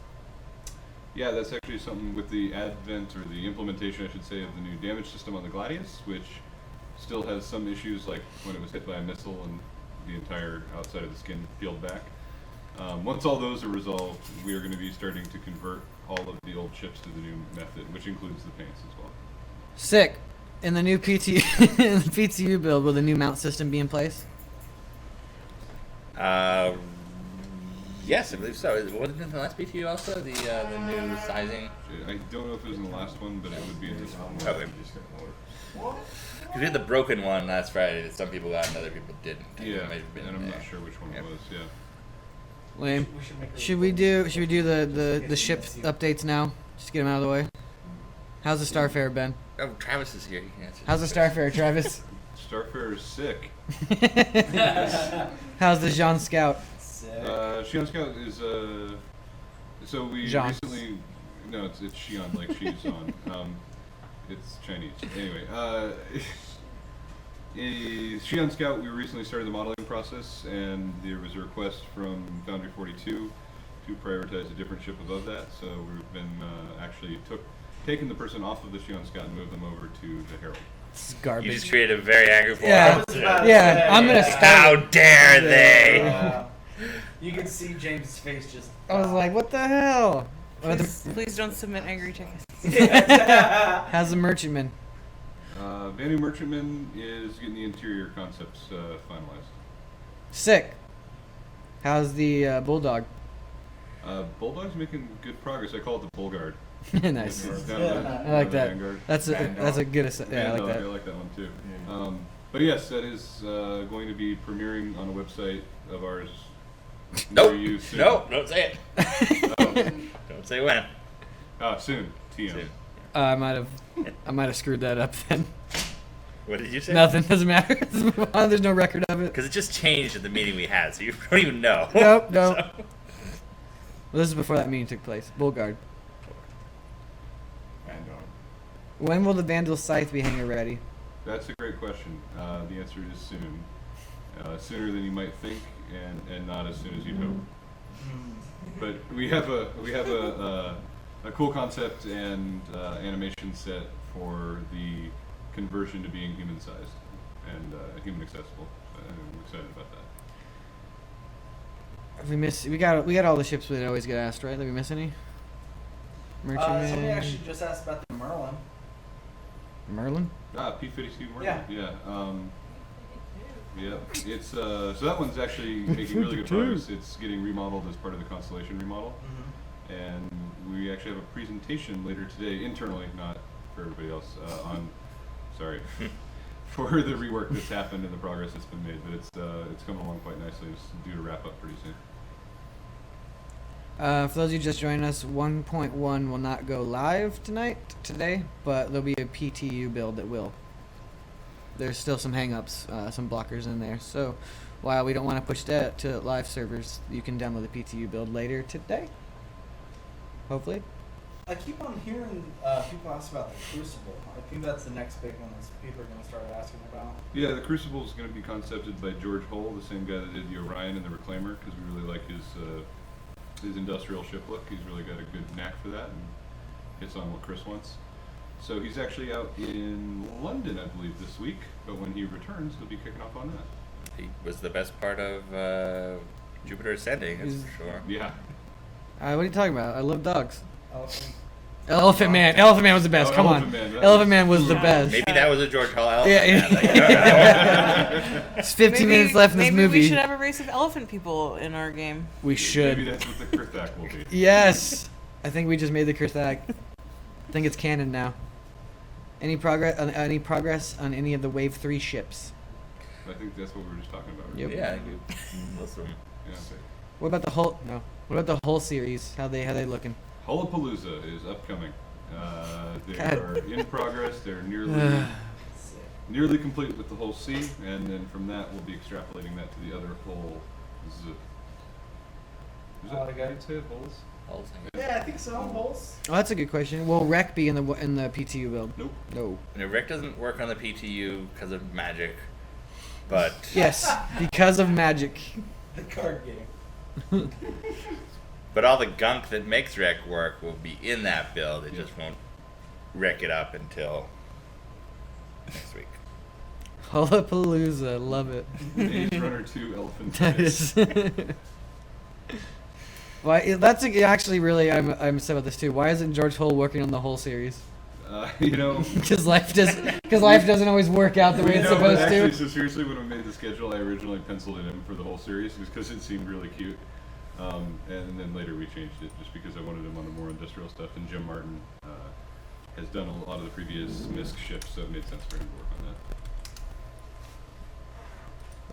Yeah, that's actually something with the advent, or the implementation, I should say, of the new damage system on the Gladius, which still has some issues, like when it was hit by a missile and the entire outside of the skin peeled back. Once all those are resolved, we are going to be starting to convert all of the old chips to the new method, which includes the paints as well. Sick. In the new in the PTU build, will the new mount system be in place? Yes, I believe so. Wasn't it in the last PTU also the new sizing? I don't know if it was in the last one, but it would be in this one. Okay. Because we had the broken one last Friday that some people got and other people didn't. Yeah, It might have been and I'm there. not sure which one it was. Yeah. Lame. We should make a Should we do the ship updates now? Just get them out of the way. How's the Starfarer, Ben? Oh, Travis is here. He can answer. How's the Starfarer, Travis? Starfarer is sick. How's the Jean Scout? Xi'an Scout is so we Jean. recently no it's Xi'an like she's on it's Chinese anyway Xi'an Scout, we recently started the modeling process, and there was a request from Foundry 42 to prioritize a different ship above that, so we've been actually taken the person off of the Xi'an Scout and moved them over to the Herald. It's You garbage. just created a very angry form. Yeah. Yeah, I'm gonna start. How dare they? You can see James' face just. I was like, what the hell? What the- Please don't submit angry tickets. How's the Merchantman? Vanu Merchantman is getting the interior concepts finalized. Sick. How's the Bulldog? Bulldog's making good progress. I call it the Bullguard. Nice. I like that. That's a good yeah, I like that. I like that one too. But yes, that is going to be premiering on a website of ours. Nope. near you soon. Nope. Don't say it. Don't say when. Soon. TM. Soon. I might have screwed that up then. What did you say? Nothing, doesn't matter. Let's move on. There's no record of it. Because it just changed at the meeting we had, so you don't even know. Nope, nope. So- Well, this is before that meeting took place. Bullguard. When will the Vandal Scythe be hangar ready? That's a great question. The answer is soon. Sooner than you might think, and not as soon as you'd hope. But we have a cool concept and animation set for the conversion to being human sized and human accessible. I'm excited about that. We got all the ships that always get asked, right? Did we miss any? Somebody Merchantman. actually just asked about the Merlin. Merlin? P-52 Merlin. Yeah. Yeah. It's so that one's actually making really good progress. It's getting remodeled as part of the Constellation remodel, and we actually have a presentation later today, internally, not for everybody else, for the rework that's happened and the progress that's been made. But it's coming along quite nicely. It's due to wrap up pretty soon. For those of you just joining us, 1.1 will not go live today, but there'll be a PTU build that will. There's still some hang-ups, some blockers in there. So while we don't want to push that to live servers, you can download the PTU build later today. Hopefully. I keep on hearing people ask about the Crucible. I think that's the next big one that people are going to start asking about. Yeah, the Crucible is going to be concepted by George Hull, the same guy that did the Orion and the Reclaimer, because we really like his industrial ship look. He's really got a good knack for that and hits on what Chris wants. So he's actually out in London, I believe, this week, but when he returns, he'll be kicking off on that. He was the best part of Jupiter Ascending, that's for sure. Yeah. What are you talking about? I love dogs. Elephant. Elephant Man. Elephant Man was the best. Oh, Come Elephant on. Man, that Elephant Man was the best. Maybe that was a George Hall elephant. Yeah. It's 15 minutes left in this maybe movie. we should have a race of elephant people in our game. We should. Maybe that's what the Krithak will be. Yes. I think we just made the Krithak. I think it's canon now. Any progress on any of the Wave 3 ships? I think that's what we were just talking about. Right? Yep. Yeah, most of them. Yeah. What about the whole What about the whole series? How they looking? Hullapalooza is upcoming. They God. are in progress. They're nearly complete with the whole C, and then from that we'll be extrapolating that to the other whole Z. Is that Oh, how okay. you'd say it, Bulls? Hulls. Yeah, I think so. Bulls. Oh, that's a good question. Will Wreck be in the PTU build? Nope. No. No, Rick doesn't work on the PTU because of magic, but Yes, because of magic. The card game. but all the gunk that makes Rick work will be in that build. It just won't wreck it up until next week. Hullapalooza, love it. Maze Runner 2 Elephant That Dice. is. Why? That's actually really. I'm upset about this too. Why isn't George Hull working on the whole series? You know, Because life doesn't always work out the way it's no, but supposed actually, to. so seriously, when we made the schedule, I originally penciled it in for the whole series because it seemed really cute. And then later we changed it just because I wanted him on the more industrial stuff. And Jim Martin has done a lot of the previous MISC shifts, so it made sense for him to work on that.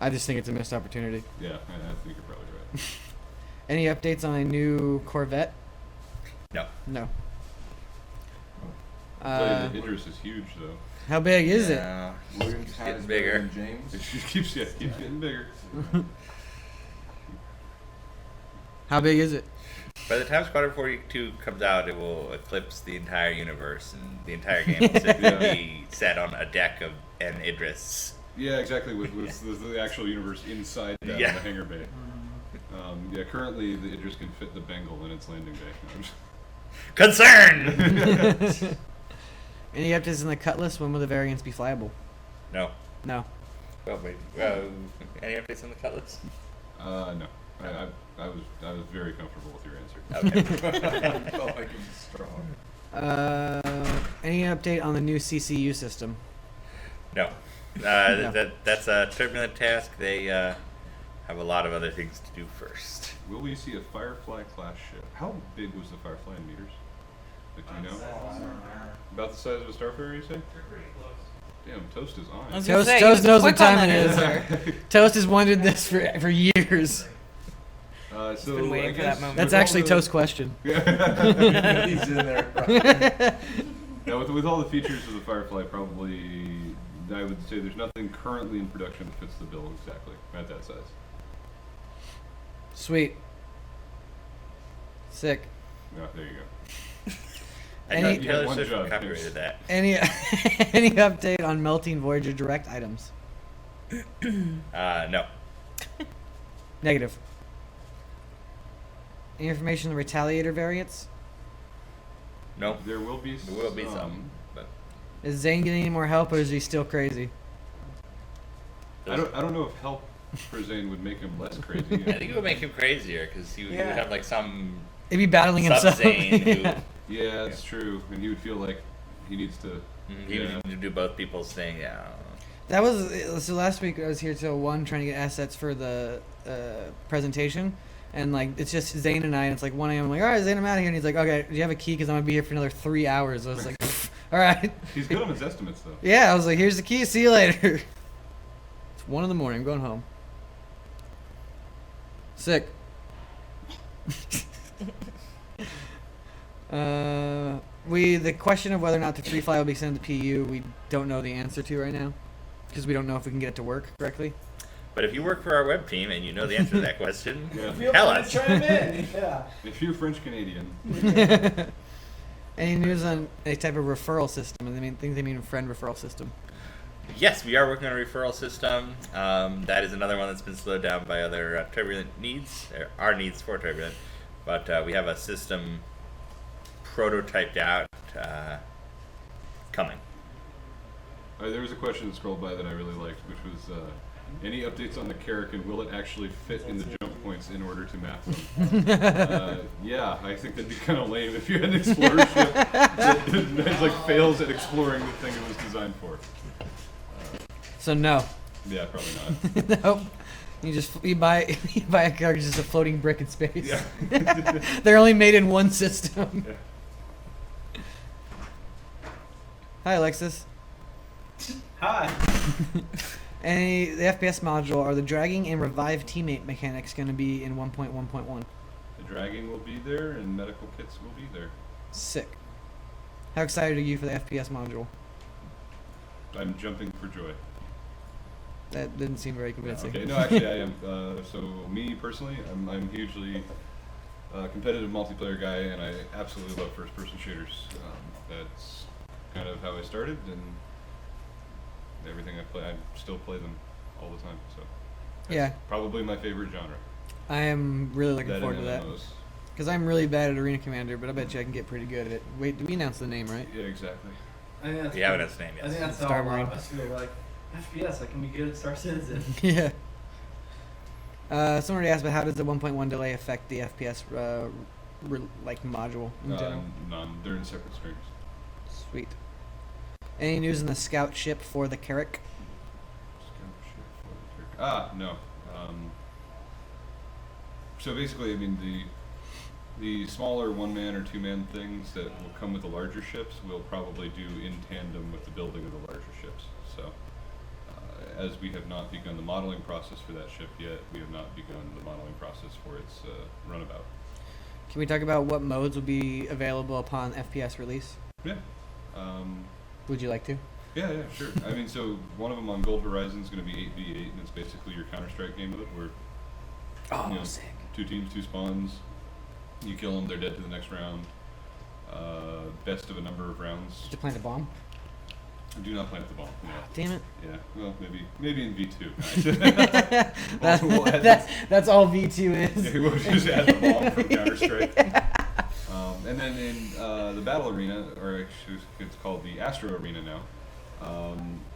I just think it's a missed opportunity. Yeah, I think you're probably right. Any updates on a new Corvette? No. No. But Idris is huge, though. How big is it? Yeah, Williams it's has getting better bigger. than James. It just keeps getting bigger. How big is it? By the time Squadron 42 comes out, it will eclipse the entire universe, and the entire game will simply be set on a deck of an Idris. Yeah, exactly. With the actual universe inside that Yeah. in the hangar bay. Yeah, currently the Idris can fit the Bengal in its landing bay. Concern! Any updates on the Cutlass? When will the variants be flyable? No. No. Well, wait. Any updates on the Cutlass? No. I was very comfortable with your answer. Okay. I felt like it was strong. Any update on the new CCU system? No. That's a turbulent task. They have a lot of other things to do first. Will we see a Firefly class ship? How big was the Firefly in meters? Like, do you know? About the size of a Starfarer, you say? They're pretty close. Damn, Toast is I on. was gonna Toast- say, Toast he knows was what quick on time that it is. answer. Toast has wanted this for years. So been waiting I for that guess moment. That's with all actually the- Toast's question. He's in there. Now, with all the features of the Firefly, probably I would say there's nothing currently in production that fits the bill exactly at that size. Sweet. Sick. Yeah, there you go. I Any- know You had Taylor one Swift job, copyrighted that. Any any update on melting Voyager Direct items? No. Negative. Any information on the Retaliator variants? No. There will be There will be some. But Is Zane getting any more help, or is he still crazy? I don't know if help for Zane would make him less crazy. I think it would make him crazier because he would Yeah. have like some He'd be battling himself. sub-Zane who Yeah, that's true. And he would feel like he needs to. he would do both people's thing. Yeah. That was so. Last week I was here till 1 trying to get assets for the presentation, and like it's just Zane and I. And it's like 1 a.m. I'm like, all right, Zane, I'm out of here. And he's like, okay, do you have a key? Because I'm gonna be here for another 3 hours. I was like, all right. He's good on his estimates, though. Yeah, I was like, here's the key. See you later. It's 1 a.m. I'm going home. Sick. The question of whether or not the free fly will be sent to PU, we don't know the answer to right now, because we don't know if we can get it to work correctly. But if you work for our web team and you know the answer to that question, Yeah. Feel tell free us. to chime in. Yeah. If you're French Canadian, Any news on a type of referral system? And they think they mean friend referral system. Yes, we are working on a referral system. That is another one that's been slowed down by other turbulent needs, or our needs for turbulent. But we have a system prototyped out coming. there was a question that scrolled by that I really liked, which was any updates on the Carrick and will it actually fit in the jump points in order to map them? Yeah, I think that'd be kind of lame if you had an explorer ship that like fails at exploring the thing it was designed for. So no. Yeah, probably not. Nope. You buy a car just a floating brick in space. Yeah. They're only made in one system. Yeah. Hi, Alexis. Hi. The FPS module, are the dragging and revive teammate mechanics going to be in 1.1.1? The dragging will be there and medical kits will be there. Sick. How excited are you for the FPS module? I'm jumping for joy. That didn't seem very convincing. Okay, no, actually I am. So me personally, I'm hugely competitive multiplayer guy, and I absolutely love first-person shooters. That's kind of how I started, and everything I play, I still play them all the time. So that's Yeah. probably my favorite genre. I am really looking That forward to and that. MMOs. Because I'm really bad at Arena Commander, but I bet you I can get pretty good at it. Wait, did we announce the name, right? Yeah, exactly. I think that's We haven't announced the name I think yet. that's how Star a lot of Marine. us feel like. FPS, I can be good at Star Citizen. Yeah. Someone already asked, but how does the 1.1 delay affect the FPS like module in general? None. They're in separate strings. Sweet. Any news on the scout ship for the Carrack? No. So basically, I mean, the smaller one-man or two-man things that will come with the larger ships we'll probably do in tandem with the building of the larger ships. So, as we have not begun the modeling process for that ship yet, we have not begun the modeling process for its runabout. Can we talk about what modes will be available upon FPS release? Yeah. Would you like to? Yeah, sure. I mean, so one of them on Gold Horizon is going to be 8v8, and it's basically your Counter-Strike game with it, where Sick. 2 teams, 2 spawns. You kill them, they're dead to the next round. Best of a number of rounds. Did you plant a bomb? Do not plant the bomb. No. Damn it. Yeah. Well, maybe in V2. That's all V2 is. Yeah, we'll just add the bomb from Counter-Strike. And then in the Battle Arena, or actually it's called the Astro Arena now,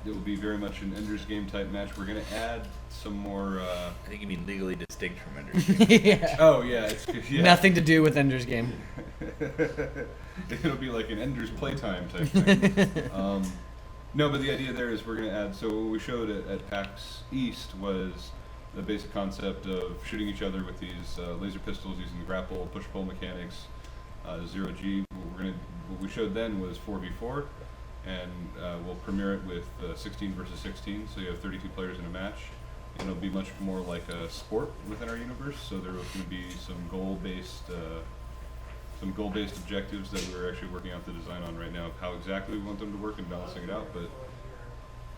it will be very much an Ender's Game type match. We're going to add some more... I think you mean legally distinct from Ender's Game. Yeah. Oh, yeah. Nothing to do with Ender's Game. It'll be like an Ender's Playtime type thing. No, but the idea there is we're going to add... So what we showed at PAX East was the basic concept of shooting each other with these laser pistols using the grapple, push-pull mechanics, 0G. What we showed then was 4v4. And we'll premiere it with 16 versus 16, so you have 32 players in a match. And it'll be much more like a sport within our universe. So there was going to be some goal-based objectives that we're actually working out the design on right now of how exactly we want them to work and balancing it out. But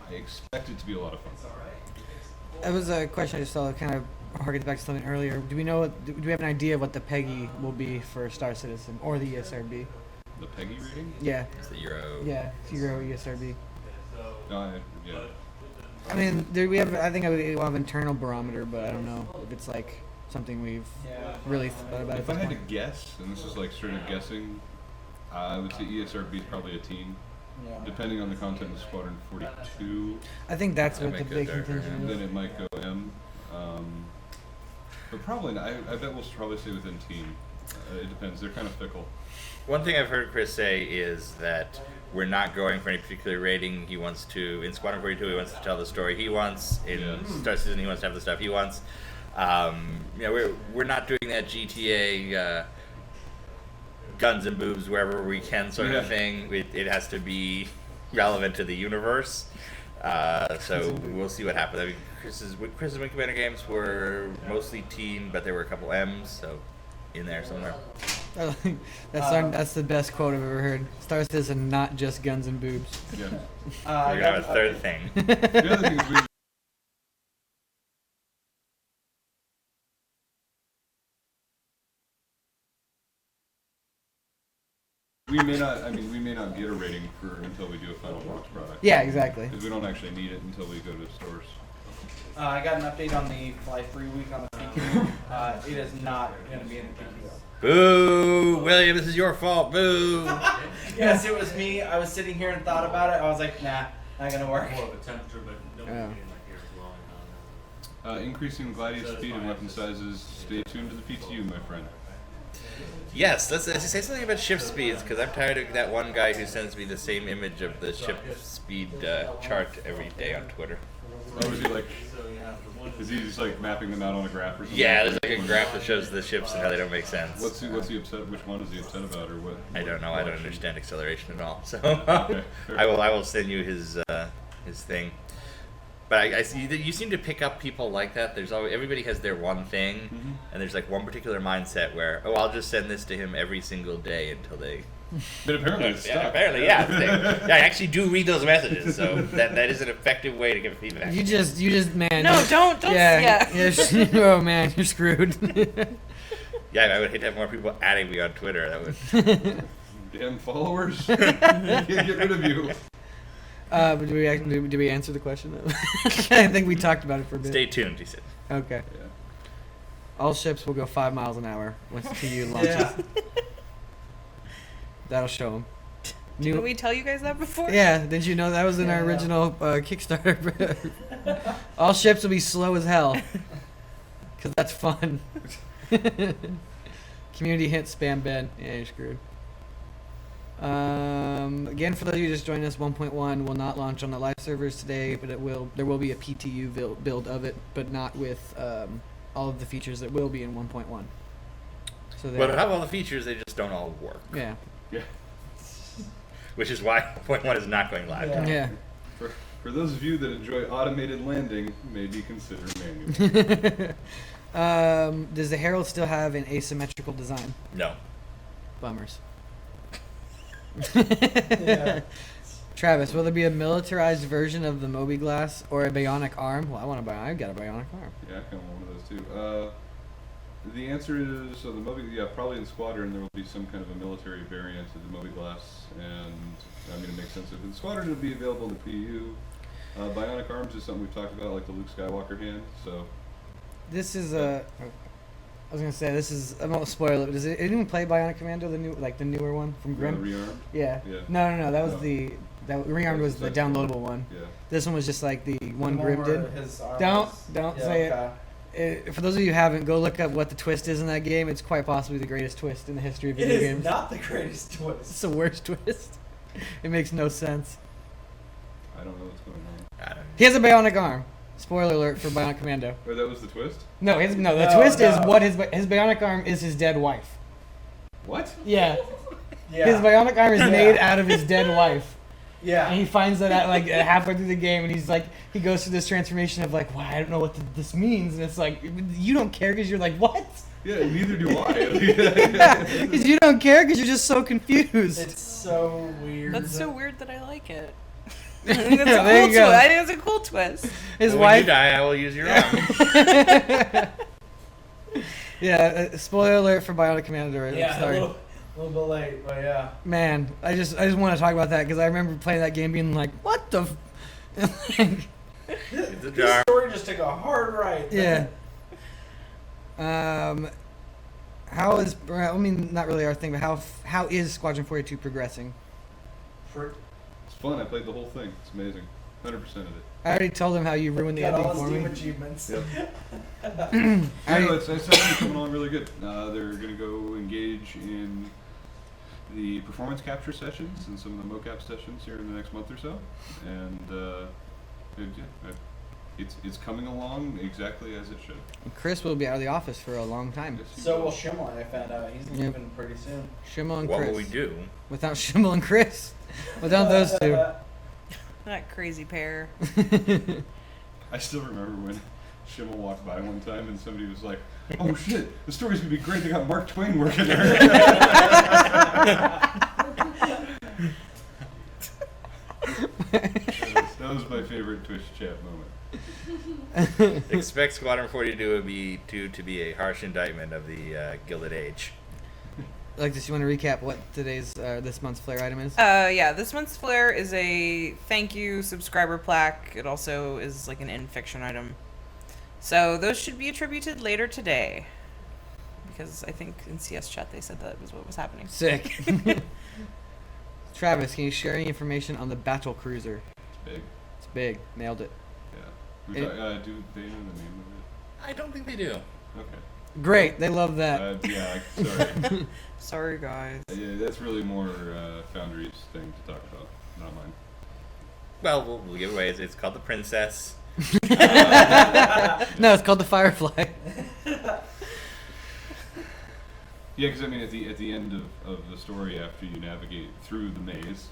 I expect it to be a lot of fun. That was a question I just saw. Kind of harkens back to something earlier. Do we have an idea of what the PEGI will be for Star Citizen or the ESRB? The PEGI rating? Yeah. It's the Euro. Yeah, Euro ESRB. Yeah. I mean, we have. I think we'll have internal barometer, but I don't know if it's like something we've really thought about. If I had to guess, and this is like straight up guessing, I would say ESRB is probably a team. Yeah. Depending on the content of Squadron 42, I think that's That what the might go big there, contention then is. it might go M. But probably not. I bet we'll probably stay within team. It depends. They're kind of fickle. One thing I've heard Chris say is that we're not going for any particular rating. He wants to, in Squadron 42, he wants to tell the story he wants. In Star Citizen, he wants to have the stuff he wants. We're not doing that GTA guns and boobs wherever we can sort of thing. It has to be relevant to the universe. So we'll see what happens. I mean, Chris's Wing Commander games were mostly teen, but there were a couple M's, so in there somewhere. That's the best quote I've ever heard. Star Citizen, not just guns and boobs. Yeah. We're gonna have a third thing. The other thing is we may not. I mean, we may not get a rating until we do a final launch product. Yeah, exactly. Because we don't actually need it until we go to stores. I got an update on the Fly Free Week on the PQ. It is not going to be in the PQ. Boo! William, this is your fault. Boo! Yes, it was me. I was sitting here and thought about it. I was like, nah, not going to work. More of a temperature, but no Yeah. getting like air flowing on Increasing gladius speed and weapon sizes. Stay tuned to the PTU, my friend. Yes, let's say something about ship speeds, because I'm tired of that one guy who sends me the same image of the ship speed chart every day on Twitter. Oh, is he like? Is he just like mapping them out on a graph or something? Yeah, there's like a graph that shows the ships and how they don't make sense. What's he upset? Which one is he upset about, or what? I don't know. I don't understand acceleration at all. So Okay, fair. I will send you his thing. But I see that you seem to pick up people like that. There's always, everybody has their one thing, and there's like one particular mindset where, oh, I'll just send this to him every single day until they. But apparently it's stuck. Yeah, apparently, yeah. I actually do read those messages, so that is an effective way to give feedback. You just, man. No, don't. Yeah. Oh man, you're screwed. Yeah, I would hate to have more people adding me on Twitter. That would. Damn followers! Can't get rid of you. But do we answer the question though? I think we talked about it for a bit. Stay tuned, he said. Okay. Yeah. All ships will go 5 miles an hour once the PU launches. Yeah. That'll show them. Didn't we tell you guys that before? Yeah, did you know that was in our original Kickstarter? All ships will be slow as hell. Because that's fun. Community hint spam Ben. Yeah, you're screwed. Again, for those of you just joining us, 1.1 will not launch on the live servers today, but there will be a PTU build of it, but not with all of the features that will be in 1.1. So Well, they have all the features, they just don't all work. yeah. Yeah. Which is why 1.1 is not going live. Yeah. For those of you that enjoy automated landing, maybe consider manual. Does the Herald still have an asymmetrical design? No. Bummers. Yeah. Travis, will there be a militarized version of the Moby Glass or a bionic arm? Well, I've got a bionic arm. Yeah, I kind of want one of those too. The answer is, so the Moby, probably in Squadron there will be some kind of a military variant of the Moby Glass, and I mean it makes sense if in Squadron it'll be available in the PU. Bionic arms is something we've talked about, like the Luke Skywalker hand. So This is a. I was gonna say this is. I won't spoil it. But does it anyone play Bionic Commando, the newer one from Grimm? rearmed. Yeah. Yeah. No. That was No. that rearmed was the downloadable one. Yeah. This one was just like the one The Grimm where did. his arm Don't is- say okay. it. For those of you who haven't, go look up what the twist is in that game. It's quite possibly the greatest twist in the history of It video is games. not the greatest It's twist. the worst twist. It makes no sense. I don't know what's going on. I don't He has a bionic arm. Spoiler alert for Bionic Commando. Oh, that was the twist? No, the No, twist is no. what his bionic arm is his dead wife. What? Yeah. Yeah. His bionic arm is Yeah. made out of his dead wife. Yeah. And he finds that out like halfway through the game, and he's like, he goes through this transformation of like, wow, I don't know what this means, and it's like, you don't care because you're like, what? Yeah, neither do Because you don't care because you're just so confused. It's so weird. That's so weird that I like it. I Yeah, think that's a there cool you go. twist. I think it's a cool twist. His When wife. you die, I will use your arm. Yeah. Spoiler alert for Bionic Commando. Yeah, Sorry. a little bit late, but yeah. Man, I just want to talk about that because I remember playing that game being like, what the. It's a This jar. story just took a hard right. Yeah. How is, I mean, not really our thing, but how is Squadron 42 progressing? It's fun. I played the whole thing. It's amazing. 100% of it. I already told him how you ruined the Got ending all for his team me. achievements. Yep. I- No, it's actually coming along really good. They're going to go engage in the performance capture sessions and some of the mocap sessions here in the next month or so, and it's coming along exactly as it should. Chris will be out of the office for a long time. Yes, you So will. will Schimmel, I found out. He's Yep. leaving pretty soon. Schimmel and What Chris. will we do? Without Schimmel and Chris. Without those two. That crazy pair. I still remember when Schimmel walked by one time and somebody was like, "Oh shit, the story's gonna be great. They got Mark Twain working there." That was my favorite Twitch chat moment. Expect Squadron 42 to be a harsh indictment of the Gilded Age. Like, just you want to recap what today's, this month's Flare item is? Yeah, this month's flare is a thank you subscriber plaque. It also is like an in fiction item. So those should be attributed later today. Because I think in CS chat they said that was what was happening. Sick. Travis, can you share any information on the Battle Cruiser? Big. It's big. Nailed it. Yeah. Do they know the name I don't think they do. of it? Okay. Great. They love that. Yeah. Sorry. Sorry, guys. Yeah, that's really more Foundry's thing to talk about, not mine. Well, we'll give it away. It's called the Princess. No, it's called the Firefly. Yeah, because I mean, at the end of the story, after you navigate through the maze,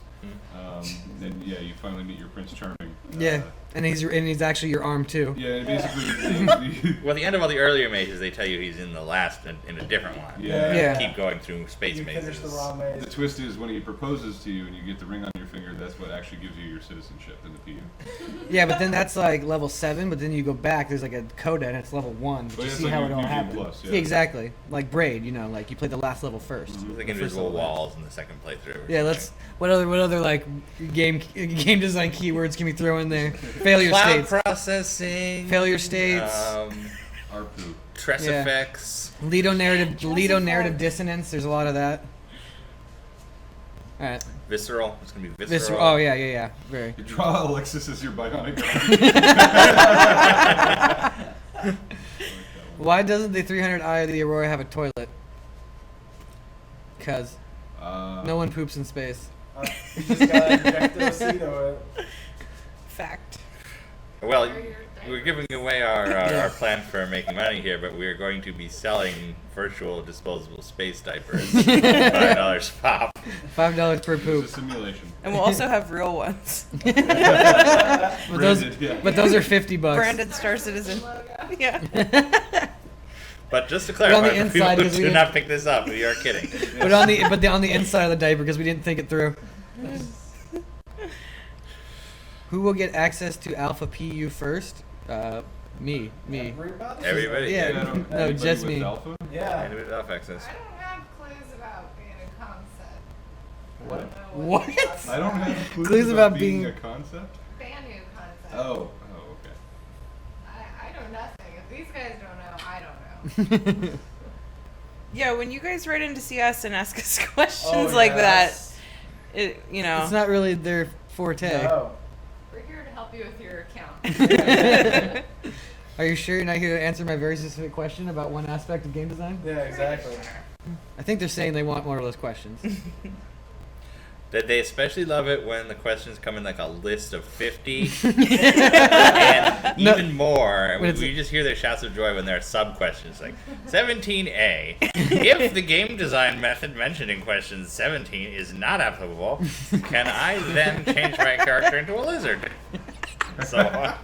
then yeah, you finally meet your Prince Charming. Yeah, and he's actually your arm too. Yeah, and basically. Well, at the end of all the earlier mazes, they tell you he's in the last in a different one. Yeah. Yeah. Keep going through space You mazes. finished the wrong maze. The twist is when he proposes to you and you get the ring on your finger, that's what actually gives you your citizenship in the PU. Yeah, but then that's like level 7. But then you go back. There's like a coda, and it's level 1. But You it's see like how your it all New Game happens. Plus, yeah. Exactly. Like Braid, like you play the last level first. Mhm. It's like The first invisible level. walls in the second playthrough. Yeah, let's. What other like game design keywords can we throw in there? Failure Cloud states. processing. Failure states. ARPU. Tress Yeah. effects. Lido narrative dissonance. There's a lot of that. All right. Visceral. It's gonna be visceral. Oh yeah. Very. You draw Alexis as your bionic arm. Why doesn't the 300i of the Aurora have a toilet? Because no one poops in space. You just gotta inject the Aceto. Fact. Well, we're giving away our plan for making money here, but we're going to be selling virtual disposable space diapers. $5 pop. $5 per poop. It's a simulation. And we'll also have real ones. But Branded, yeah. those are $50. Branded Star Citizen. Yeah. But just to on clarify, the for inside, people because who we do didn't- not pick this up, we are kidding. But on the inside of the diaper because we didn't think it through. Who will get access to Alpha PU first? Me. Everybody? Yeah. No, No, just with me. Alpha? Yeah. And with off access. I don't have clues about being a concept. What? I don't know What? concept- I don't have Clues about being- a concept. Banu concept. Oh, okay. I know nothing. If these guys don't know, I don't know. Yeah, when you guys write in to see us and ask us questions Oh, like yeah, that, that's- you know. It's not really their forte. No. We're here to help you with your account. Are you sure you're not here to answer my very specific question about one aspect of game design? Yeah, exactly. I think they're saying they want more of those questions. That they especially love it when the questions come in like a list of 50 and No. even more. And When it's- we just hear their shouts of joy when there are sub questions like 17A. If the game design method mentioned in question 17 is not applicable, can I then change my character into a lizard? So on.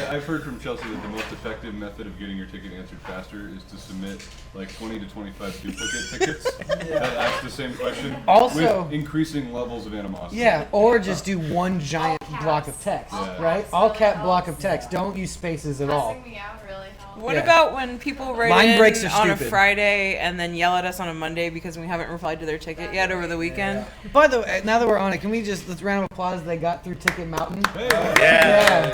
I've heard from Chelsea that the most effective method of getting your ticket answered faster is to submit like 20 to 25 duplicate tickets that ask the same question Also- with increasing levels of animosity. Yeah, or just do one giant block of text, Yeah. right? All cap block of text. Don't use spaces at all. Cussing me out really helps. What Yeah. about when people write Line in breaks are on a stupid. Friday and then yell at us on a Monday because we haven't replied to their ticket yet over the weekend? By the way, now that we're on it, can we just let's round of applause? They got through Ticket Mountain. Hey. Yeah.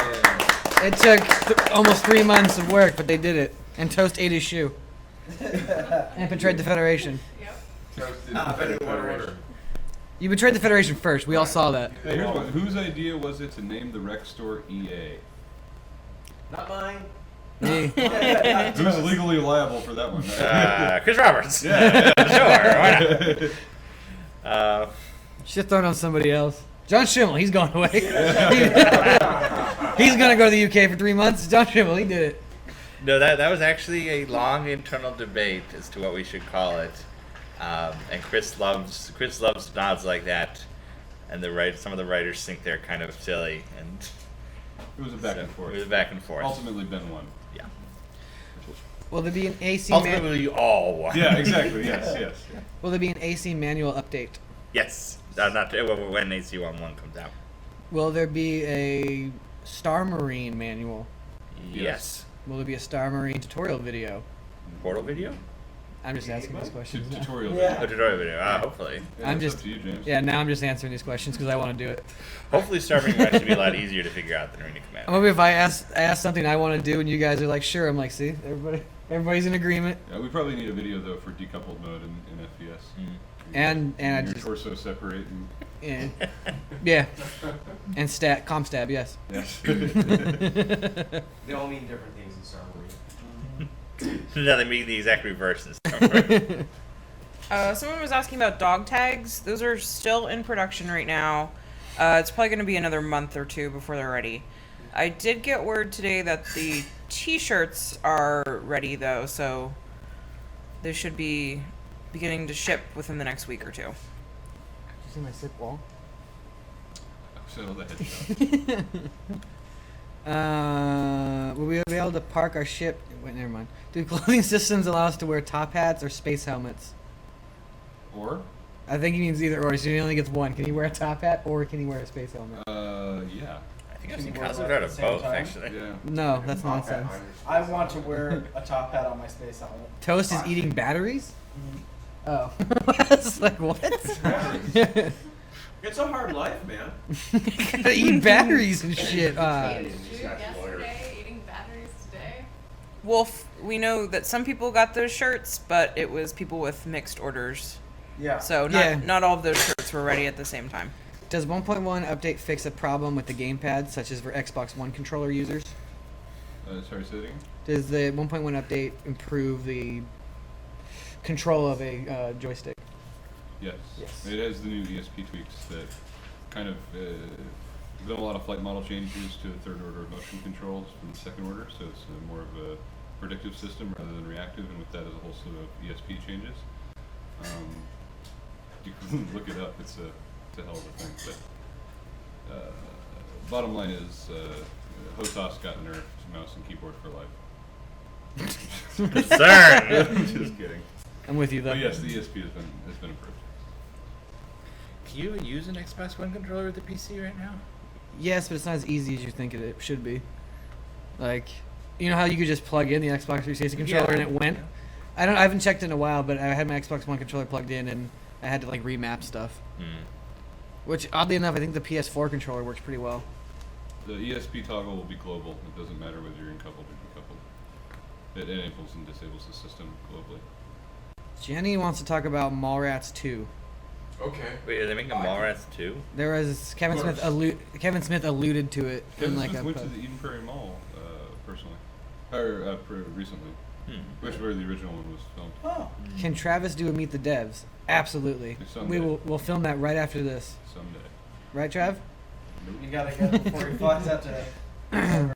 It took almost 3 months of work, but they did it. And Toast ate his shoe and betrayed the Federation. Toasted Ah, the but Federation. You betrayed the Federation first. We all saw that. Hey, here's one. Whose idea was it to name the rec store EA? Not mine. Me. Who's legally liable for that one? Chris Roberts. Yeah. Sure. Why not? Should have thrown on somebody else. John Schimmel, he's going away. He's gonna go to the UK for 3 months. John Schimmel, he did it. No, that was actually a long internal debate as to what we should call it, and Chris loves nods like that, and some of the writers think they're kind of silly, and It was a back so and forth. it was back and forth. Ultimately, Ben won. Yeah. Will there be an AC man- Ultimately, you all won. Yeah, exactly. Yes, yes. Will there be an AC manual update? Yes. Not when AC11 comes out. Will there be a Star Marine manual? Yes. Will there be a Star Marine tutorial video? Portal video? I'm just asking these questions. now. Tutorial. Yeah. A tutorial video. Hopefully. Yeah, I'm it's just- up to you, James. Yeah, now I'm just answering these questions because I want to do it. Hopefully, Starving Ranch should be a lot easier to figure out than Arena Commander. Maybe if I ask something I want to do and you guys are like, sure, I'm like, see, everybody's in agreement. Yeah, we probably need a video though for decoupled mode in FPS. Mm. And I your just torso separate and yeah, and comp stab, yes. yes. They all mean different things in Star Wars. No, they mean the exact reverse this time. Someone was asking about dog tags. Those are still in production right now. It's probably going to be another month or two before they're ready. I did get word today that the T-shirts are ready though, so they should be beginning to ship within the next week or two. Did you see my sick wall? Settle the headshot. Will we be able to park our ship? Wait, never mind. Do clothing systems allow us to wear top hats or space helmets? Or, I think he means either or, so he only gets one. Can he wear a top hat or can he wear a space helmet? yeah. I think I've seen Can you concept wear art both of at the same both, time? actually. Yeah. No, that's nonsense. I want to wear a top hat on my space helmet. Toast is eating batteries? Oh. It's like, what? It's a hard life, man. Gotta eat batteries and shit. Yesterday, eating batteries today. Wolf, we know that some people got those shirts, but it was people with mixed orders. Yeah. So Yeah. not all of those shirts were ready at the same time. Does 1.1 update fix a problem with the gamepad, such as for Xbox One controller users? Sorry, say that again? Does the 1.1 update improve the control of a joystick? Yes. Yes. It has the new ESP tweaks that kind of done a lot of flight model changes to the third order motion controls from the second order, so it's more of a predictive system rather than reactive, and with that is a whole slew of ESP changes. You can look it up, it's a hell of a thing. But bottom line is, HOTAS got nerfed mouse and keyboard for life. Concern. Just kidding. I'm with you though. But yes, the ESP has been improved. Can you use an Xbox One controller with the PC right now? Yes, but it's not as easy as you think it should be. Like, you know how you could just plug in the Xbox 360 controller and it went? I haven't checked in a while, but I had my Xbox One controller plugged in and I had to like remap stuff. Which oddly enough, I think the PS4 controller works pretty well. The ESP toggle will be global. It doesn't matter whether you're encoupled or decoupled. It enables and disables the system globally. Jenny wants to talk about Mallrats 2. Okay. Wait, are they making a Mallrats 2? There was Kevin Of Smith alluded to it Kevin in like Smith a went to the Eden Prairie Mall personally, or recently, which where the original one was filmed. Oh. Can Travis do a Meet the Devs? Absolutely. Someday. We'll film that right after this. Someday. Right, Trav? You gotta get it before he flies out to Denver.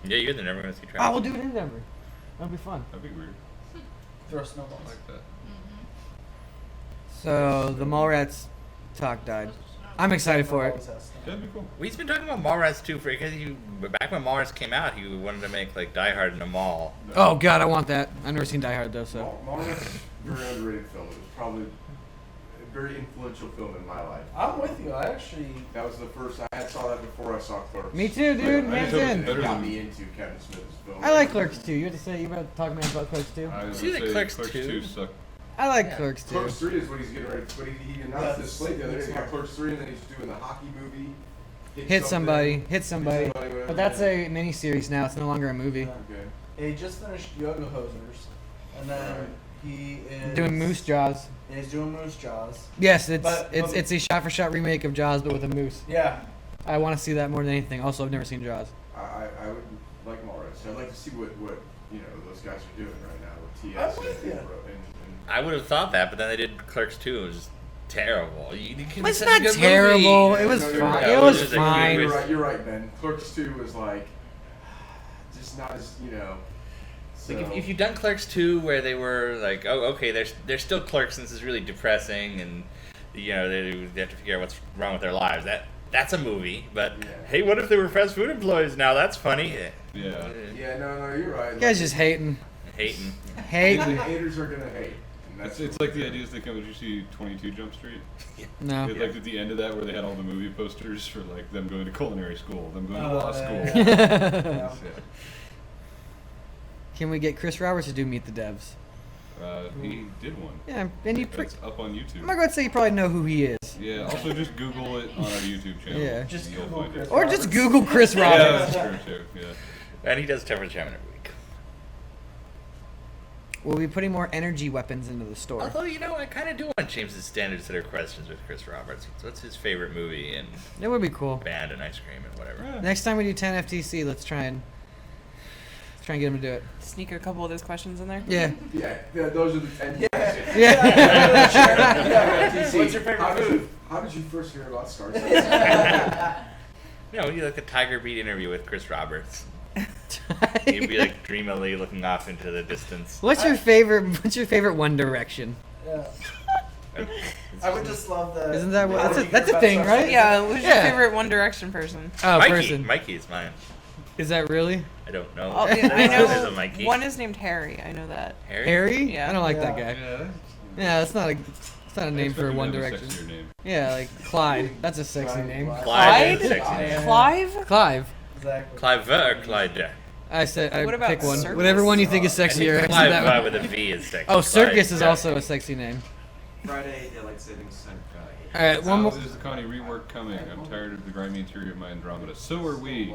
Yeah, you're never going to see Oh, Travis. we'll do it in Denver. That'll be fun. That'd be weird. Throw snowballs. I like that. So the Mallrats talk died. I'm excited for it. That'd be cool. We've been talking about Mallrats 2 because back when Mallrats came out, he wanted to make like Die Hard in a mall. Oh God, I want that. I've never seen Die Hard though, so. Mallrats is a very underrated film. It was probably a very influential film in my life. I'm with you. I actually. That was the first I saw that before I saw Clerks. Me too, dude. I Hands just hope in. it's better It got than- me into Kevin Smith's film. I like Clerks 2. You had to say you about to talk to me about Clerks 2. I would See the say Clerks Clerks 2? 2 sucked. I like Clerks 2. Clerks 3 is what he's getting ready. But he announced this slate the other day. He's got That's Clerks 3, and then he's doing the hockey movie. Hit somebody. whatever. But that's a miniseries now. It's no longer a movie. Okay. He just finished Yoga Hosers, and then he is Doing Moose Jaws. And he's doing Moose Jaws. Yes, it's But- it's a shot-for-shot remake of Jaws, but with a moose. Yeah. I want to see that more than anything. Also, I've never seen Jaws. I would like Mallrats. I'd like to see what those guys are doing right now with TS I'm with and, you. and I would have thought that, but then they did Clerks 2. It was just terrible. It's not terrible. It was No, you're fine. right. It was Just a fine. good- You're right, Ben. Clerks 2 was like just not as So. Like if you've done Clerks 2 where they were like, oh, okay, they're still clerks and this is really depressing and they have to figure out what's wrong with their lives. That's a movie. But hey, what if they were fast food employees now? That's funny. Yeah. Yeah, no, you're right. You guys just hating. Hating. Hating. Haters are gonna hate. And It's like the ideas that come. Did you see 22 Jump Street? No. It, like at the end of that, where they had all the movie posters for like them going to culinary school, them going to law school. Yeah. Can we get Chris Roberts to do Meet the Devs? He did one. Yeah, and you. It's up on YouTube. I'm not going to say you probably know who he is. Yeah. Also, just Google it on our YouTube channel. Yeah. Just You'll Google find it. Chris Or just Google Chris Yeah, Roberts. that's true too. Yeah. And he does Temperature Chairman every week. We'll be putting more energy weapons into the store. Although, I kind of do want James's standards that are questions with Chris Roberts. What's his favorite movie and It would be cool. band and ice cream and whatever? Next time we do 10 FTC, let's try and get him to do it. Sneak a couple of those questions in there. Yeah. Yeah, those are the 10 questions. Yeah. What's your favorite food? How did you first hear about Star Trek? You like the Tiger Beat interview with Chris Roberts. He'd be like dreamily looking off into the distance. What's your favorite One Direction? Yeah. I would just love the. Isn't that what- how that's did a- you that's get a about thing, Star Trek? right? Yeah, who's your Yeah. favorite One Direction person? Oh, Mikey. person. Mikey is mine. Is that really? I don't know. Oh, yeah, There's I a know Mikey. one is named Harry. I know that. Harry? Harry? Yeah. I don't like that Yeah. guy. Yeah, that's not a name for One Sexier Direction. name. Yeah, like Clyde. That's a sexy name. Clive? Clyde? Sexy. Yeah. Clive? Clive. Exactly. Clive or Clyde? I said I What about pick one. Circus? Whatever one you think is sexier. I said Clive that one. with a V is sexy. Oh, Circus Clyde, is yeah. also a sexy name. Friday, daylight savings time. All right, one more. Is the Connie rework coming? I'm tired of the grimy interior of my Andromeda. So are we.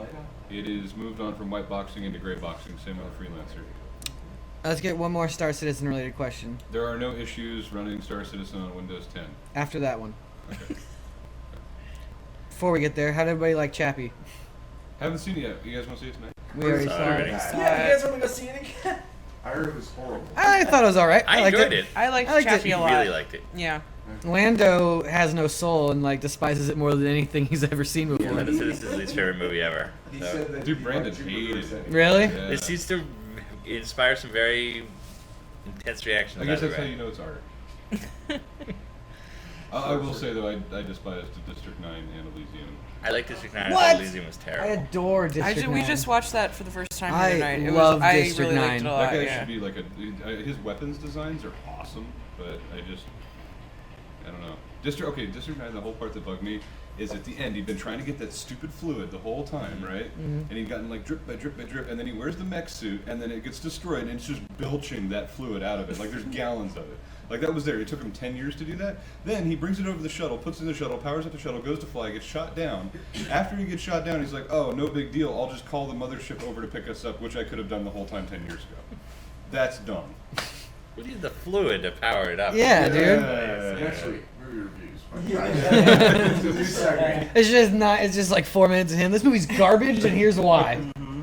It is moved on from white boxing into gray boxing. Same with the Freelancer. Let's get one more Star Citizen related question There are no issues running Star Citizen on Windows 10. after that one. Okay. Before we get there, how did everybody like Chappie? Haven't seen it yet. You guys want to see it tonight? We already Saw it saw already. it. Yeah, you guys want to go see it again? I heard it was horrible. I thought it was alright. I liked enjoyed it. I liked I liked it. Chappie a lot. Really liked it. Yeah. Lando has no soul and like despises it more than anything he's ever seen Yeah, before. this is his least favorite movie ever. He So. said that Dude, he Brandon liked Jupiter hated Cruise. it. Really? Yeah. It seems to inspire some very intense reactions. I guess out of that's how it. you know it's art. I will say though, I despised District 9 and Elysium. I like District 9. What? Elysium was I terrible. adore District 9. We just watched that for the first time the I other night. It love was, District I really liked 9. it a That lot. guy Yeah. should be like his weapons designs are awesome, but I don't know. District 9, the whole part that bugged me is at the end, he'd been trying to get that stupid fluid the whole time, right? And he'd gotten like drip by drip by drip, and then he wears the mech suit, and then it gets destroyed, and it's just belching that fluid out of it. Like there's gallons of it. Like that was there. It took him 10 years to do that. Then he brings it over the shuttle, puts it in the shuttle, powers up the shuttle, goes to fly, gets shot down. After he gets shot down, he's like, oh, no big deal. I'll just call the mothership over to pick us up, which I could have done the whole time 10 years ago. That's dumb. We need the fluid to power it up. Yeah, dude. Next week, movie reviews. It's just not. It's just like 4 minutes of him. This movie's garbage, and here's why.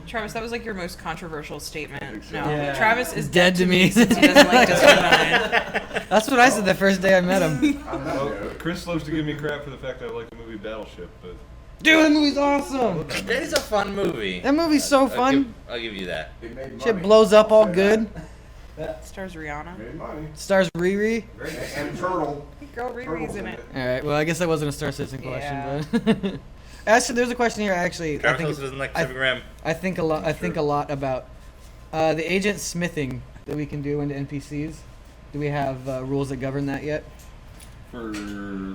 Travis, that was like your most controversial statement. No, Yeah. Travis is Dead to me. since he doesn't like District 9. That's what I said the first day I met him. On that Well, note, Chris loves to give me crap for the fact that I like the movie Battleship, but Dude, that movie's awesome. That is a fun movie. That movie's so fun. I'll give you that. it made money. Shit blows up all Say good. Stars Rihanna. Made money. Stars Riri. And Turtle. Girl, Riri's in it. All right. Well, I guess that wasn't a Star Citizen question, Yeah. but actually, there's a question here. Actually, I Travis think also doesn't like I- Pacific Rim. I think a lot. I think a lot about the agent smithing that we can do into NPCs. Do we have rules that govern that yet? for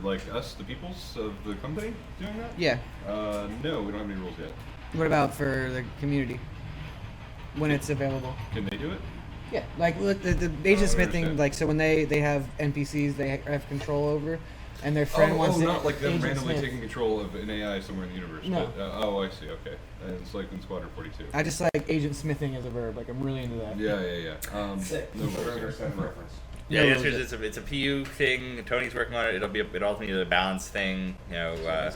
like us, the peoples of the company, doing that? Yeah. No, we don't have any rules yet. What about for the community when it's available? Can they do it? Yeah, like look, the agent smithing, understand. like so when they have NPCs they have control over, and their friend wants to not like them agent randomly smith. taking control of an AI somewhere in the universe. No. But, I see. Okay, it's like in Squadron 42. I just like agent smithing as a verb. Like I'm really into that. Yeah. Sick. No rules yet. reference. Yeah, No, the answer is it's a PU thing. Tony's working on it. It'll ultimately a balance thing. You know,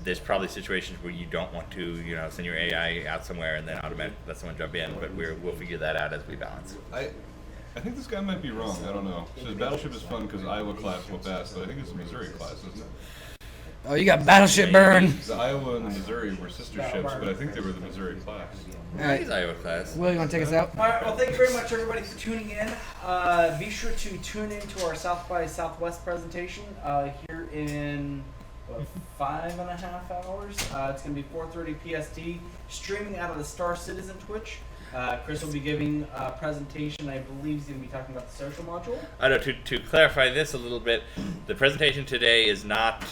there's probably situations where you don't want to, send your AI out somewhere and then automatically let someone jump in. But we'll figure that out as we balance. I think this guy might be wrong. I don't know. Says Battleship is fun because Iowa class will pass, but I think it's the Missouri class, isn't it? Oh, you got Battleship Burn. The Iowa and the Missouri were sister ships, but I think they were the Missouri class. All right, He's Iowa class. Will, you want to take us out? All right. Well, thank you very much, everybody, for tuning in. Be sure to tune in to our South by Southwest presentation here in 5.5 hours. It's going to be 4:30 PST, streaming out of the Star Citizen Twitch. Chris will be giving a presentation. I believe he's going to be talking about the social module. I know, to clarify this a little bit, the presentation today is not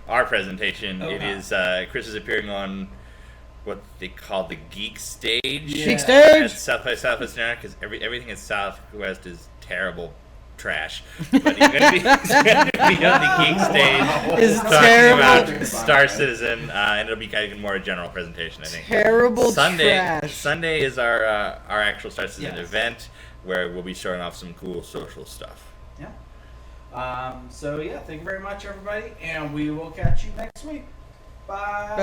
our presentation. Oh, It no. is Chris is appearing on what they call the Geek Stage. Yeah. Geek Stage. At South by Southwest because everything in Southwest is terrible trash. But he's going to be on the Geek Stage Is talking terrible. about Star Citizen, and it'll be kind of more a general presentation, I think. Terrible Sunday trash. is our actual Star Citizen Yes. event where we'll be showing off some cool social stuff. Yeah. So yeah, thank you very much, everybody, and we will catch you next week. Bye. Bye.